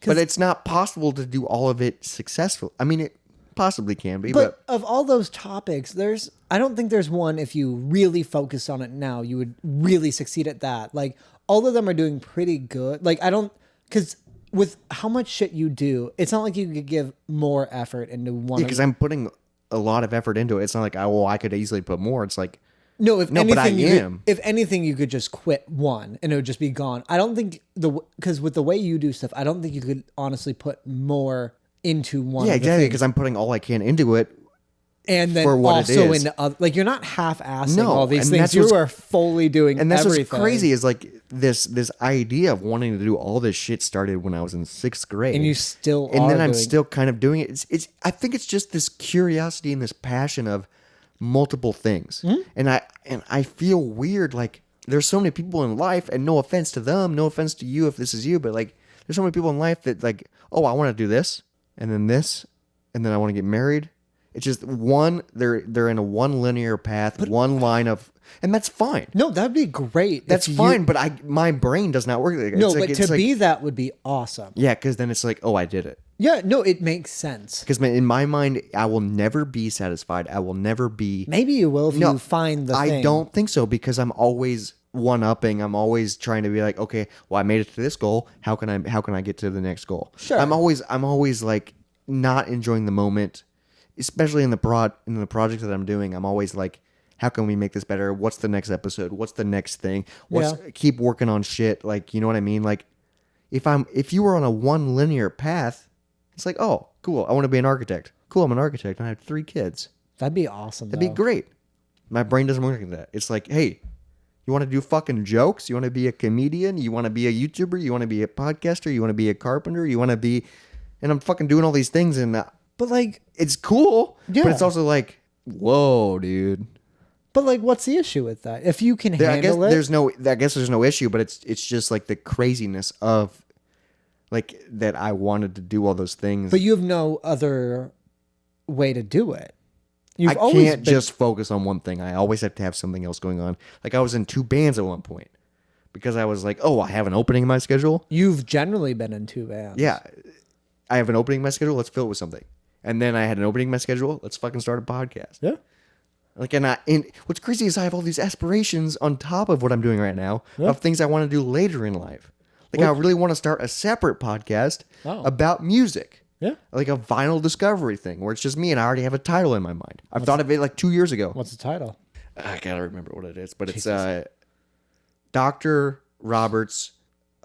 But it's not possible to do all of it successfully. I mean, it possibly can be, But of all those topics, I don't think there's one, if you really focus on it now, you would really succeed at that. Like, all of them are doing pretty good. Like, because with how much shit you do, it's not like you could give more effort into one. because I'm putting a lot of effort into it. It's not like, I could easily put more. It's like, but I am. If anything, you could just quit one and it would just be gone. I don't think because with the way you do stuff, I don't think you could honestly put more into one. Yeah, of the exactly. things. Because I'm putting all I can into it. And then for what it also is. into other, like you're not half-assing No, all these and things. that's You what's- are fully doing And that's everything. what's crazy is like this idea of wanting to do all this shit started when I was in 6th grade. And you still and are then I'm doing- still kind of doing it. It's I think it's just this curiosity and this passion of multiple things. Hmm? And I feel weird, like there's so many people in life, and no offense to them, no offense to you if this is you, but like there's so many people in life that like, oh, I want to do this and then I want to get married. It's just one, they're in a one linear path, one line of, and that's fine. No, that'd be great. That's if fine, but my brain does not work like that. No, It's like, but to be that would be awesome. yeah, because then it's like, oh, I did it. Yeah, no, it makes sense. Because in my mind, I will never be satisfied. I will never be. Maybe you will if No, you find the thing. I don't think so, because I'm always one-upping. I'm always trying to be like, okay, well, I made it to this goal. How can I get to the next goal? Sure. I'm always like not enjoying the moment, especially in the project that I'm doing. I'm always like, how can we make this better? What's the next episode? What's the next thing? Keep working on shit. Like, you know what I mean? Like, if you were on a one linear path, it's like, oh, cool, I want to be an architect. Cool, I'm an architect, and I have 3 kids. That'd be awesome. That'd be great. My brain doesn't work like that. It's like, hey, you want to do fucking jokes? You want to be a comedian? You want to be a YouTuber? You want to be a podcaster? You want to be a carpenter? You want to be... And I'm fucking doing all these things, and But like, it's cool, Yeah. but it's also like, whoa, dude. but like, what's the issue with that? If you can I guess handle it, there's no issue, but it's just like the craziness of like that I wanted to do all those things. but you have no other way to do it. You've I always can't been- just focus on one thing. I always have to have something else going on. Like I was in 2 bands at one point because I was like, oh, I have an opening in my schedule. You've generally been in 2 bands. Yeah, I have an opening in my schedule. Let's fill it with something. And then I had an opening in my schedule. Let's fucking start a podcast. Yeah. Like, and what's crazy is I have all these aspirations on top of what I'm doing right now of things I want to do later in life. Like, I really want to start a separate podcast about music. Yeah. Like a vinyl discovery thing where it's just me and I already have a title in my mind. I've thought of it like 2 years ago. What's the title? I gotta remember what it is, but it's Dr. Roberts.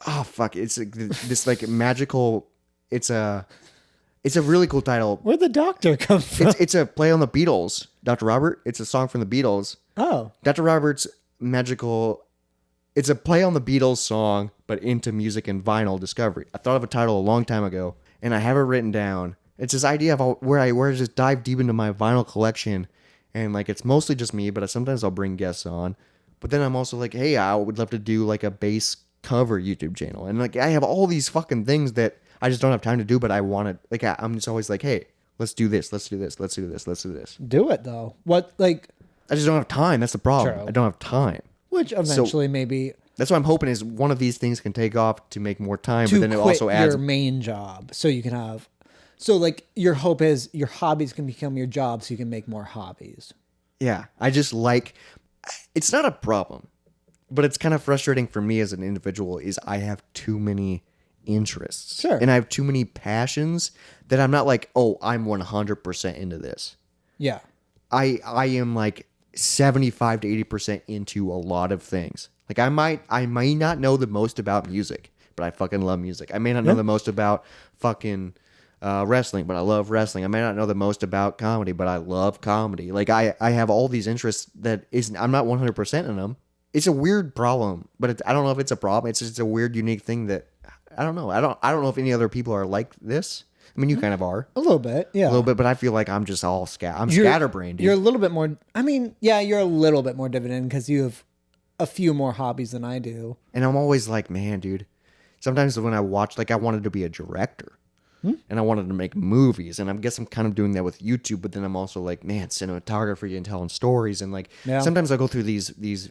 Oh fuck! It's like this like magical. It's a really cool title. Where'd the doctor come from? It's a play on the Beatles. Dr. Robert. It's a song from the Beatles. Oh. Dr. Roberts' magical. It's a play on the Beatles song, but into music and vinyl discovery. I thought of a title a long time ago, and I have it written down. It's this idea of where I just dive deep into my vinyl collection, and like it's mostly just me, but sometimes I'll bring guests on. But then I'm also like, hey, I would love to do like a bass cover YouTube channel, and like I have all these fucking things that I just don't have time to do, but I want to. Like I'm just always like, hey, let's do this, let's do this, let's do this, let's do this. Do it though. What like? I just don't have time. That's the problem. True. I don't have time. Which eventually maybe That's what I'm hoping is one of these things can take off to make more time, to but then it quit also adds. your main job, so you can have. So like your hope is your hobbies can become your job, so you can make more hobbies. Yeah, I just like. It's not a problem, but it's kind of frustrating for me as an individual. Is I have too many interests, Sure. and I have too many passions that I'm not like, oh, I'm 100% into this. Yeah. I am like 75 to 80% into a lot of things. Like I might not know the most about music, but I fucking love music. I may not know the most about fucking wrestling, but I love wrestling. I may not know the most about comedy, but I love comedy. Like I have all these interests that I'm not 100% in them. It's a weird problem, but I don't know if it's a problem. It's just a weird, unique thing that I don't know. I don't know if any other people are like this. I mean, you kind of are. A little bit, yeah. A little bit, but I feel like I'm just all scatterbrained. You're a little bit more. I mean, yeah, you're a little bit more dividend because you have a few more hobbies than I do. And I'm always like, man, dude. Sometimes when I watch, like, I wanted to be a director, and I wanted to make movies, and I guess I'm kind of doing that with YouTube. But then I'm also like, man, cinematography and telling stories, and like Yeah. sometimes I go through these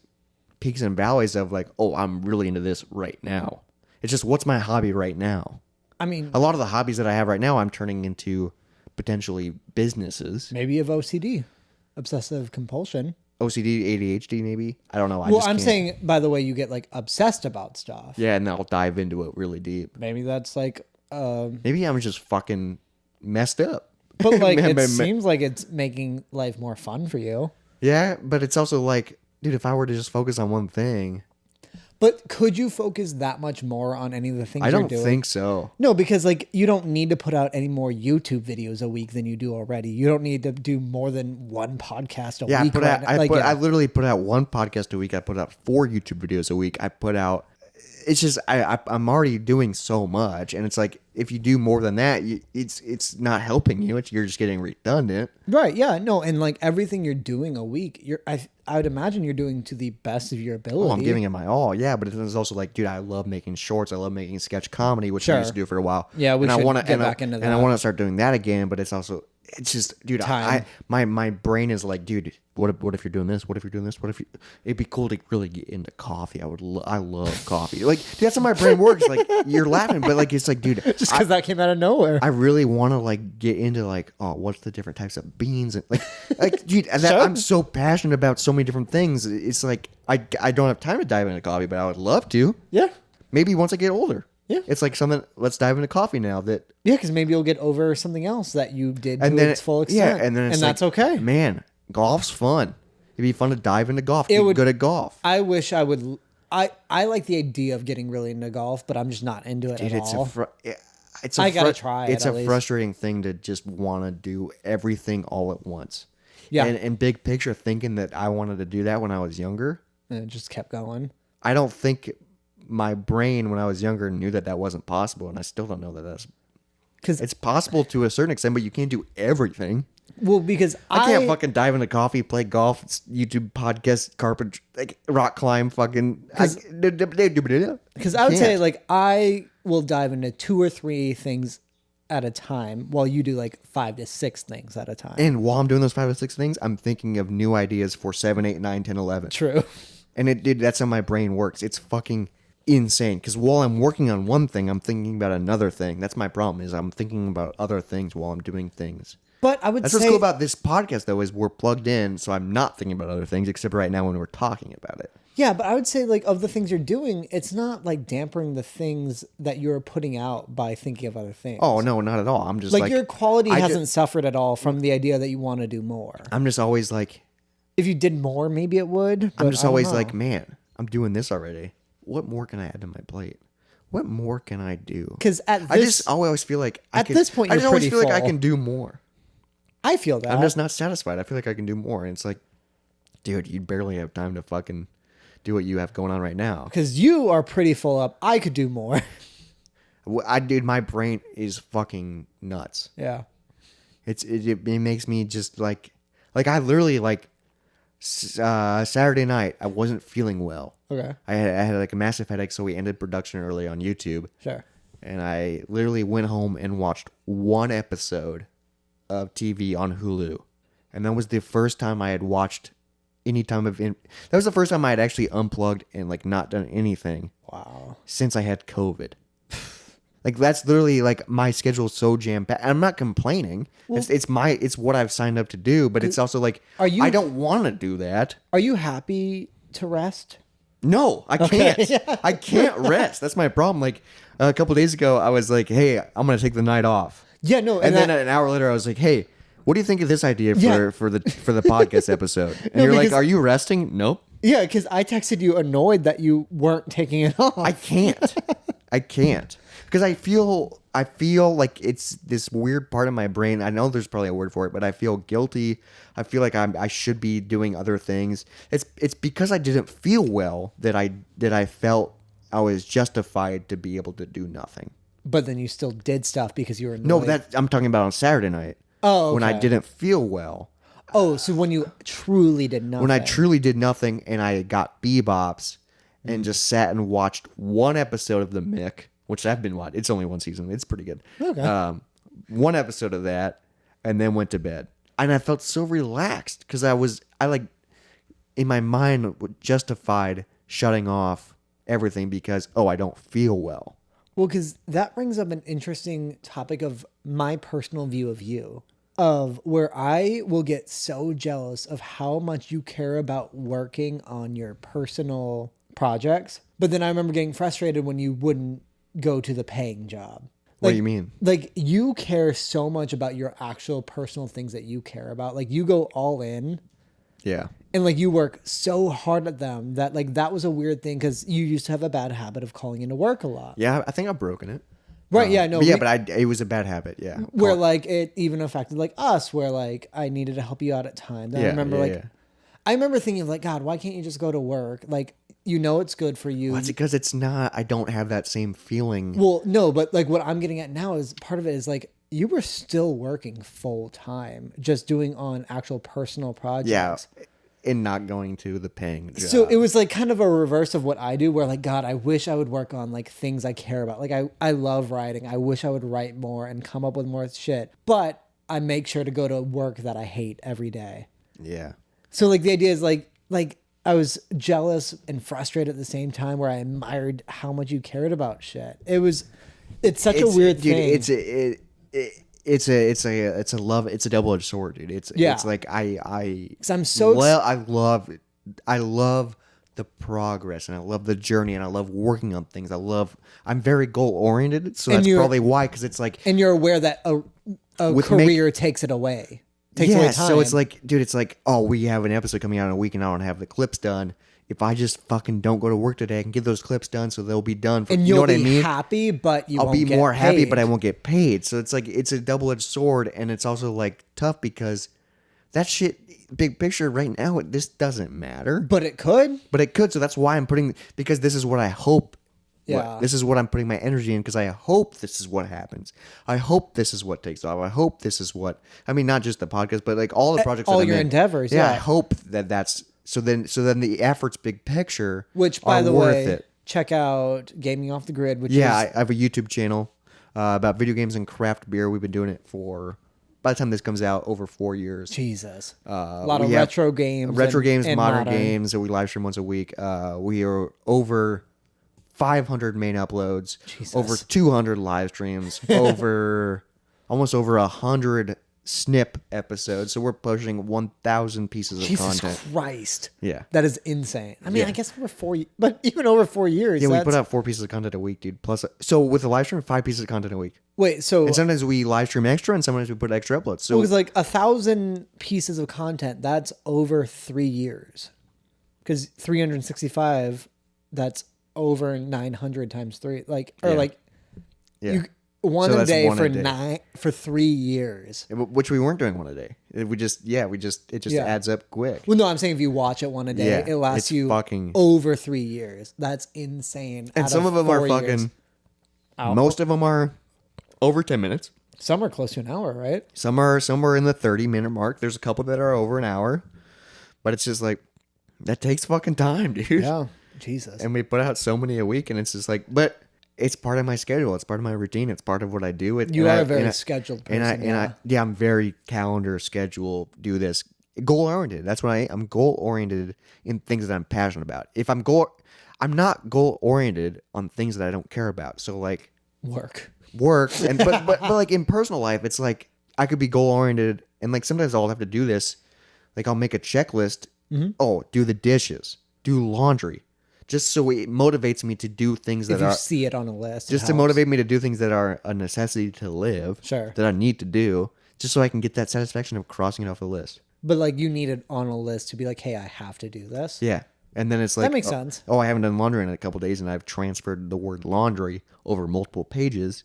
peaks and valleys of like, oh, I'm really into this right now. It's just what's my hobby right now. I mean, A lot of the hobbies that I have right now, I'm turning into potentially businesses. maybe you have OCD, obsessive compulsion. OCD, ADHD, maybe. I don't know. Well, just I'm can't. saying, by the way, you get like obsessed about stuff. Yeah, and I'll dive into it really deep. Maybe that's like, Maybe I'm just fucking messed up. but like it Man. seems like it's making life more fun for you. Yeah, but it's also like, dude, if I were to just focus on one thing, But could you focus that much more on any of the things I you're don't doing? think so. No, because like you don't need to put out any more YouTube videos a week than you do already. You don't need to do more than one podcast a Yeah, week. I literally put out one podcast a week. I put out 4 YouTube videos a week. I put out. It's just I'm already doing so much, and it's like if you do more than that, it's not helping you. You're just getting redundant. Right, yeah, no, and like everything you're doing a week, I would imagine you're doing to the best of your ability. Oh, I'm giving it my all, yeah. But it's also like, dude, I love making shorts. I love making sketch comedy, which I used to do for a while. Yeah, we and should I wanna, get back into And I that. want to start doing that again. But it's also, it's just, dude, Time. my brain is like, dude, what if you're doing this? What if you're doing this? What if you? It'd be cool to really get into coffee. I love coffee. Like, dude, that's how my brain works. Like, you're laughing, but like, it's like, dude, Just because that came out of nowhere. I really want to like get into like, oh, what's the different types of beans and like, dude, and Sure. I'm so passionate about so many different things. It's like I don't have time to dive into coffee, but I would love to. Yeah. Maybe once I get older. Yeah. It's like something. Let's dive into coffee now. That Yeah, because maybe you'll get over something else that you did and to then its full extent. yeah, and then it's that's like, okay. Man, golf's fun. It'd be fun to dive into golf. It Get would- good at golf. I wish I would. I like the idea of getting really into golf, but I'm just not into it Dude, at it's all. it's a I gotta try it, It's at a least. frustrating thing to just want to do everything all at once. Yeah. And big picture, thinking that I wanted to do that when I was younger. And it just kept going. I don't think my brain when I was younger knew that that wasn't possible, and I still don't know that Because it's possible to a certain extent, but you can't do everything. because I can't fucking dive into coffee, play golf, YouTube podcast, carpet, like rock climb, fucking. Because I would say like I will dive into 2 or 3 things at a time, while you do like 5 to 6 things at a time. And while I'm doing those 5 or 6 things, I'm thinking of new ideas for 7, 8, 9, 10, 11. True. And that's how my brain works. It's fucking insane. Because while I'm working on one thing, I'm thinking about another thing. That's my problem. Is I'm thinking about other things while I'm doing things. But I would That's say what's cool about this podcast, though, is we're plugged in, so I'm not thinking about other things, except right now when we're talking about it. yeah, but I would say like of the things you're doing, it's not like dampering the things that you're putting out by thinking of other things. Oh no, not at all. I'm just like your quality I hasn't suffered at all from the idea that you want to do more. I'm just always like, If you did more, maybe it would. But I'm just I don't always know. like, man, I'm doing this already. What more can I add to my plate? What more can I do? 'Cause at I this- just always feel like at this point, I you're just always pretty feel like I full. can do more. I feel that. I'm just not satisfied. I feel like I can do more, and it's like, dude, you barely have time to fucking do what you have going on right now. Because you are pretty full up. I could do more. Dude, my brain is fucking nuts. Yeah. It makes me just like I literally like Saturday night I wasn't feeling well. Okay. I had like a massive headache, so we ended production early on YouTube. Sure. And I literally went home and watched one episode of TV on Hulu. And that was the first time I had watched any time of that was the first time I had actually unplugged and like not done anything Wow. since I had COVID. Like that's literally like my schedule's so jam packed. I'm not complaining. It's what I've signed up to do, but it's also like I don't want to do that. Are you happy to rest? No, I can't. I can't rest. That's my problem. Like a couple days ago, I was like, "Hey, I'm gonna take the night off." Yeah, no. And then an hour later, I was like, "Hey, what do you think of this idea Yeah. for the podcast episode?" And No, you're like, because- "Are you resting?" Nope. yeah, because I texted you annoyed that you weren't taking it off. I can't. I can't because I feel like it's this weird part of my brain. I know there's probably a word for it, but I feel guilty. I feel like I should be doing other things. It's because I didn't feel well that I felt I was justified to be able to do nothing. But then you still did stuff because you were annoyed. No, that I'm talking about on Saturday night. Oh, when I okay. didn't feel well. Oh, so when you truly did nothing. When I truly did nothing and I got bebops and just sat and watched one episode of The Mick, which I've been watching. It's only one season. It's pretty good. Okay. One episode of that and then went to bed. And I felt so relaxed because I like in my mind justified shutting off everything because, oh, I don't feel well. Well, because that brings up an interesting topic of my personal view of you, of where I will get so jealous of how much you care about working on your personal projects. But then I remember getting frustrated when you wouldn't go to the paying job. What do you mean? Like you care so much about your actual personal things that you care about. Like you go all in. Yeah. And like you work so hard at them that like that was a weird thing because you used to have a bad habit of calling into work a lot. Yeah, I think I've broken it. Right. Yeah. No. But it was a bad habit. Yeah. Where like it even affected like us, where like I needed to help you out at times. I remember I remember thinking like, God, why can't you just go to work? Like, you know, it's good for you. Well, it's because it's not. I don't have that same feeling. Well, no, but like what I'm getting at now is part of it is like you were still working full time, just doing on actual personal projects. Yeah. And not going to the paying job. So it was like kind of a reverse of what I do where like, God, I wish I would work on like things I care about. Like I love writing. I wish I would write more and come up with more shit. But I make sure to go to work that I hate every day. Yeah. So like the idea is like I was jealous and frustrated at the same time, where I admired how much you cared about shit. It's such a weird dude, thing. It's a love. It's a double-edged sword, dude. It's like Because I'm so I love the progress, and I love the journey, and I love working on things. I'm very goal-oriented, so that's probably why, because it's like, and you're aware that a career takes it away. Takes away time. So it's like, dude, it's like, oh, we have an episode coming out in a week, and I don't have the clips done. If I just fucking don't go to work today, I can get those clips done, so they'll be done. And you know you'll what I be mean? happy, but I'll be more happy, paid. but I won't get paid. So it's like, it's a double-edged sword, and it's also like tough because that shit, big picture right now, this doesn't matter. But it could. But it could. So that's why I'm because this is what I hope. Yeah. This is what I'm putting my energy in, because I hope this is what happens. I hope this is what takes off. I hope this is what, I mean, not just the podcast, but like all the projects. All that I'm your in. endeavors. Yeah. Yeah. I hope that's, so then the efforts, big picture, Which, by are the worth way, it. check out Gaming Off the Grid. Which Yeah, is, I have a YouTube channel about video games and craft beer. We've been doing it for, by the time this comes out, over 4 years. Jesus. a lot of we have retro games. and modern games that we live stream once a week. We are over 500 main uploads, Jesus. over 200 live streams, almost over 100 snip episodes. So we're pushing 1,000 pieces of Jesus content. Christ. Yeah. That is insane. I mean, Yeah. I guess over 4 years, but even over 4 years. Yeah, we put out 4 pieces of content a week, dude. Plus, so with the live stream, 5 pieces of content a week. Wait, so And sometimes we live stream extra, and sometimes we put extra uploads. So it was like 1,000 pieces of content. That's over 3 years. Because 365, that's over 900 times 3. Yeah. One So a that's day one for a day. for 3 years. which we weren't doing one a day. It just Yeah. adds up quick. Well, no, I'm saying if you watch it one a day, Yeah, it lasts it's you fucking- over 3 years. That's insane. And out some of them are 4 years. fucking. Most of them are over 10 minutes. Some are close to an hour, right? Some are in the 30-minute mark. There's a couple that are over an hour, but it's just like, that takes fucking time, dude. Yeah. Jesus. And we put out so many a week, and it's just like, but it's part of my schedule. It's part of my routine. It's part of what I do. You are a very scheduled person. I'm very calendar schedule. Do this goal oriented. That's what I'm goal oriented in things that I'm passionate about. I'm not goal oriented on things that I don't care about. So like work. and but like in personal life, it's like I could be goal oriented, and like sometimes I'll have to do this. Like I'll make a checklist. Mm-hmm. Oh, do the dishes, do laundry, just so it motivates me to do things If that you are see it on a list. just it to helps. motivate me to do things that are a necessity to live. Sure. That I need to do, just so I can get that satisfaction of crossing it off the list. But like you need it on a list to be like, hey, I have to do this. Yeah. And then it's like, That makes sense. Oh, I haven't done laundry in a couple days, and I've transferred the word laundry over multiple pages.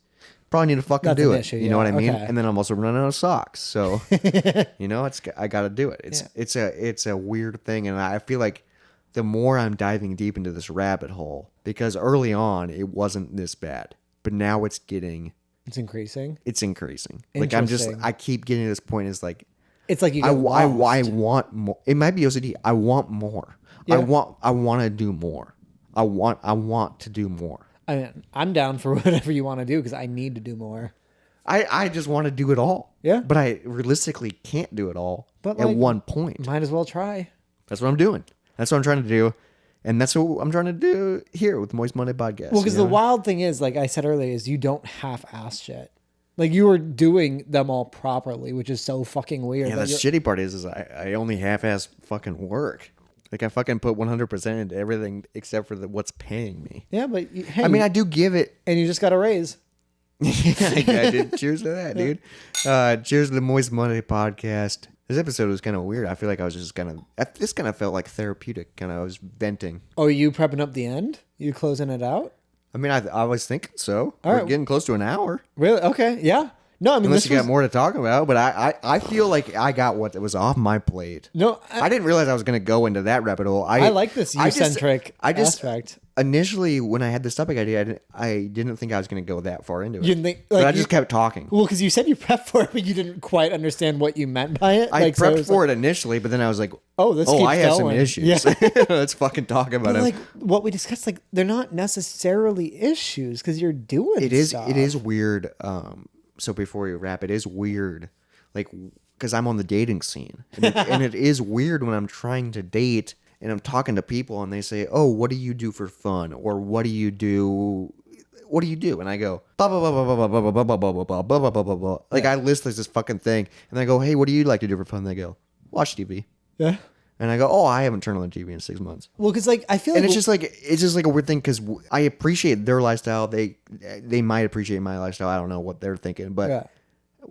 Probably need to fucking That's do an it. issue, You know what I yeah. mean? Okay. And then I'm also running out of socks. So, I got to do it. It's a weird thing. And I feel like the more I'm diving deep into this rabbit hole, because early on it wasn't this bad, but now it's It's increasing. Like Interesting. I keep getting to this point. Is like, It's like you get I lost. want more. It might be OCD. I want more. Yeah. I want to do more. I want to do more. I mean, I'm down for whatever you want to do because I need to do more. I just want to do it all. Yeah. But I realistically can't do it all But, at like, one point. Might as well try. That's what I'm doing. That's what I'm trying to do. And that's what I'm trying to do here with the Moist Monday podcast. Well, because you the know? wild thing is, like I said earlier, is you don't half-ass shit. Like you were doing them all properly, which is so fucking weird. Yeah, that the you're- shitty part is I only half-ass fucking work. Like I fucking put 100% into everything except for what's paying me. Yeah, but hey, I mean, I do give it. and you just got a raise. I did. Cheers to that, dude. Cheers to the Moist Monday podcast. This episode was kind of weird. I feel like I was just this kind of felt like therapeutic. I was venting. Oh, are you prepping up the end? You closing it out? I mean, I was thinking so. All We're right. getting close to an hour. Really? Okay. Yeah. No, I mean, Unless this you was, got more to talk about, but I feel like I got what was off my plate. No, I didn't realize I was going to go into that rabbit hole. I like this I just- you-centric I just aspect. initially when I had this topic idea, I didn't think I was going to go that far into it. You didn't think- but like, I you- just kept talking. Well, because you said you prepped for it, but you didn't quite understand what you meant by it. I prepped for it initially, but then I was like, Oh, this keeps I have some going. issues. Yeah. Let's fucking talk about But it. like what we discussed, like they're not necessarily issues because you're doing It is stuff. weird. So before we wrap, it is weird, like because I'm on the dating scene, and it is weird when I'm trying to date and I'm talking to people and they say, "Oh, what do you do for fun?" or "What do you do? What do you do?" And I go, blah blah blah blah blah blah blah blah blah blah blah blah blah blah blah blah. Like I list this fucking thing, and I go, "Hey, what do you like to do for fun?" And they go, "Watch TV." Yeah. And I go, "Oh, I haven't turned on the TV in 6 months." Well, because like I feel like And it's just like a weird thing because I appreciate their lifestyle. They might appreciate my lifestyle. I don't know what they're thinking, but Yeah.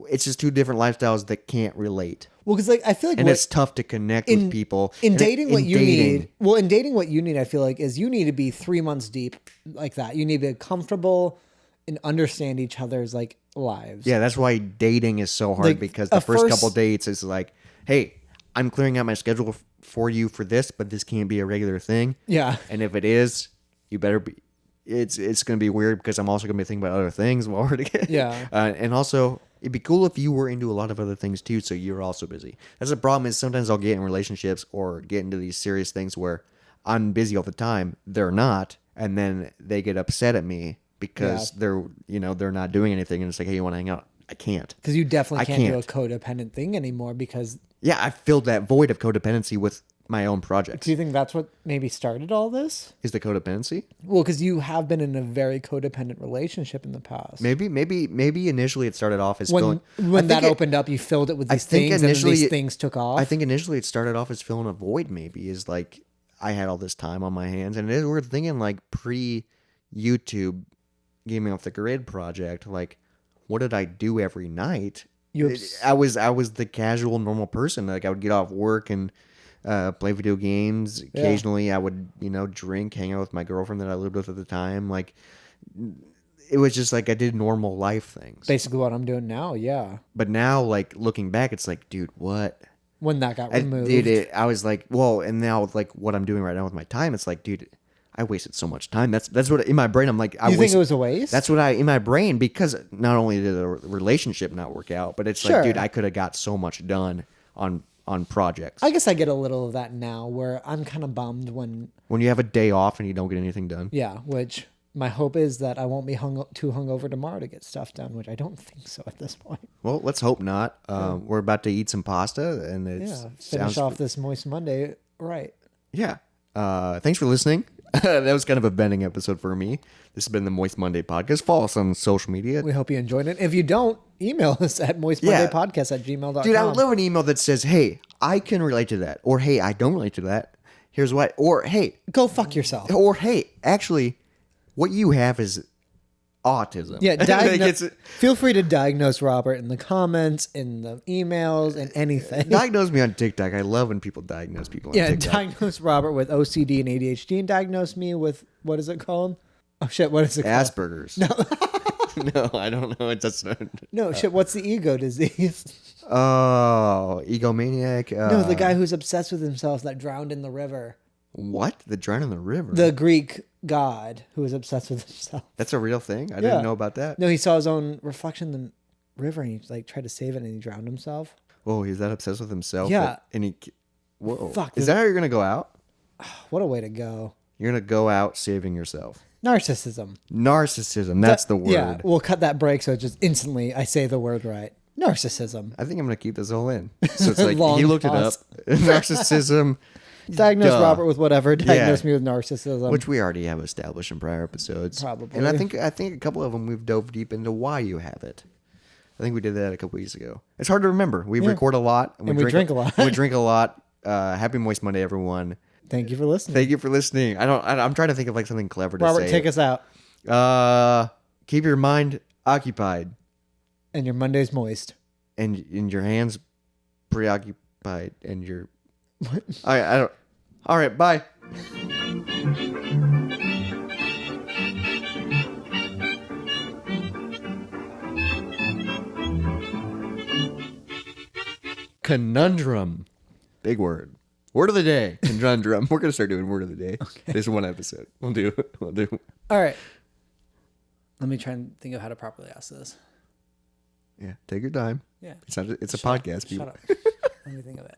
it's just two different lifestyles that can't relate. Well, because like I feel like And it's tough to connect with people. in And dating. What you dating- need, well, in dating, what you need, I feel like, is you need to be 3 months deep like that. You need to be comfortable and understand each other's like lives. Yeah, that's why dating is so hard Like, because the a first first- couple dates is like, hey, I'm clearing out my schedule for you for this, but this can't be a regular thing. Yeah. And if it is, you better be. It's going to be weird because I'm also going to be thinking about other things while we're together. Yeah. And also, it'd be cool if you were into a lot of other things too, so you're also busy. That's the problem is sometimes I'll get in relationships or get into these serious things where I'm busy all the time. They're not, and then they get upset at me because they're not doing anything, and it's like, hey, you want to hang out? I can't. Because you definitely I can't do a can't. codependent thing anymore. Because Yeah, I filled that void of codependency with my own projects. do you think that's what maybe started all this? Is the codependency? Well, because you have been in a very codependent relationship in the past. Maybe initially it started off as When filling. that opened up, you filled it with these think things, and then initially these it- things took off. I think initially it started off as filling a void. Maybe is like I had all this time on my hands, and it is weird thinking like pre YouTube Gaming Off the Grid project. Like, what did I do every night? I was the casual normal person. Like I would get off work and play video games. Occasionally I would drink, hang out with my girlfriend that I lived with at the time. Like it was just like I did normal life things. Basically, what I'm doing now, yeah. But now, like looking back, it's like, dude, what? When that got I removed, did it. I was like, well, and now like what I'm doing right now with my time, it's like, dude, I wasted so much time. That's what in my brain I'm like. You think it was a waste? That's what in my brain because not only did the relationship not work out, but it's Sure. like, dude, I could have got so much done on projects. I guess I get a little of that now, where I'm kind of bummed when, When you have a day off and you don't get anything done. yeah. Which my hope is that I won't be too hungover tomorrow to get stuff done, which I don't think so at this point. Well, let's hope not. We're about to eat some pasta, and Yeah, it finish sounds off this Moist Monday right. Yeah. Thanks for listening. That was kind of a bending episode for me. This has been the Moist Monday podcast. Follow us on social media. We hope you enjoyed it. If you don't, email us at moistmondaypodcast@gmail.com. Dude, I would love an email that says, hey, I can relate to that. Or, hey, I don't relate to that. Here's why. Or, hey, Go fuck yourself. actually, what you have is autism. Yeah, Like, feel free to diagnose Robert in the comments, in the emails, and anything. diagnose me on TikTok. I love when people diagnose people on Yeah, TikTok. diagnose Robert with OCD and ADHD, and diagnose me with, what is it called? Oh shit, what is it called? Asperger's. No. No, I don't know. It doesn't. No, shit, what's the ego disease? Oh, egomaniac. No, the guy who's obsessed with himself that drowned in the river. What? The drown in the river? The Greek god who was obsessed with himself. That's a real thing? I Yeah. didn't know about that. No, he saw his own reflection in the river and he like tried to save it and he drowned himself. Whoa, he's that obsessed with himself? Yeah. And he... Whoa. Fuck, Is that how you're going to go out? What a way to go. You're going to go out saving yourself. Narcissism. Narcissism. That's the word. Yeah, we'll cut that break so it just instantly I say the word right. Narcissism. I think I'm going to keep this all in. So it's like, Long he looked pause. it up. Narcissism, Diagnose Duh. Robert with whatever. Diagnose Yeah. me with narcissism. which we already have established in prior episodes. Probably. And I think a couple of them we've dove deep into why you have it. I think we did that a couple weeks ago. It's hard to remember. We record a lot. And we drink a lot. We drink a lot. Happy Moist Monday, everyone. Thank you for listening. Thank you for listening. I'm trying to think of like something clever to Robert, say. take us out. Keep your mind occupied And your Monday's moist. and your hands preoccupied and your. I don't. All right. Bye. Conundrum. Big word. Word of the day. Conundrum. We're gonna start doing word of the day. Okay. This is one episode. We'll do. All right. Let me try and think of how to properly ask this. Yeah. Take your time. Yeah. It's not. It's a podcast. Shut People. up. Let me think of it.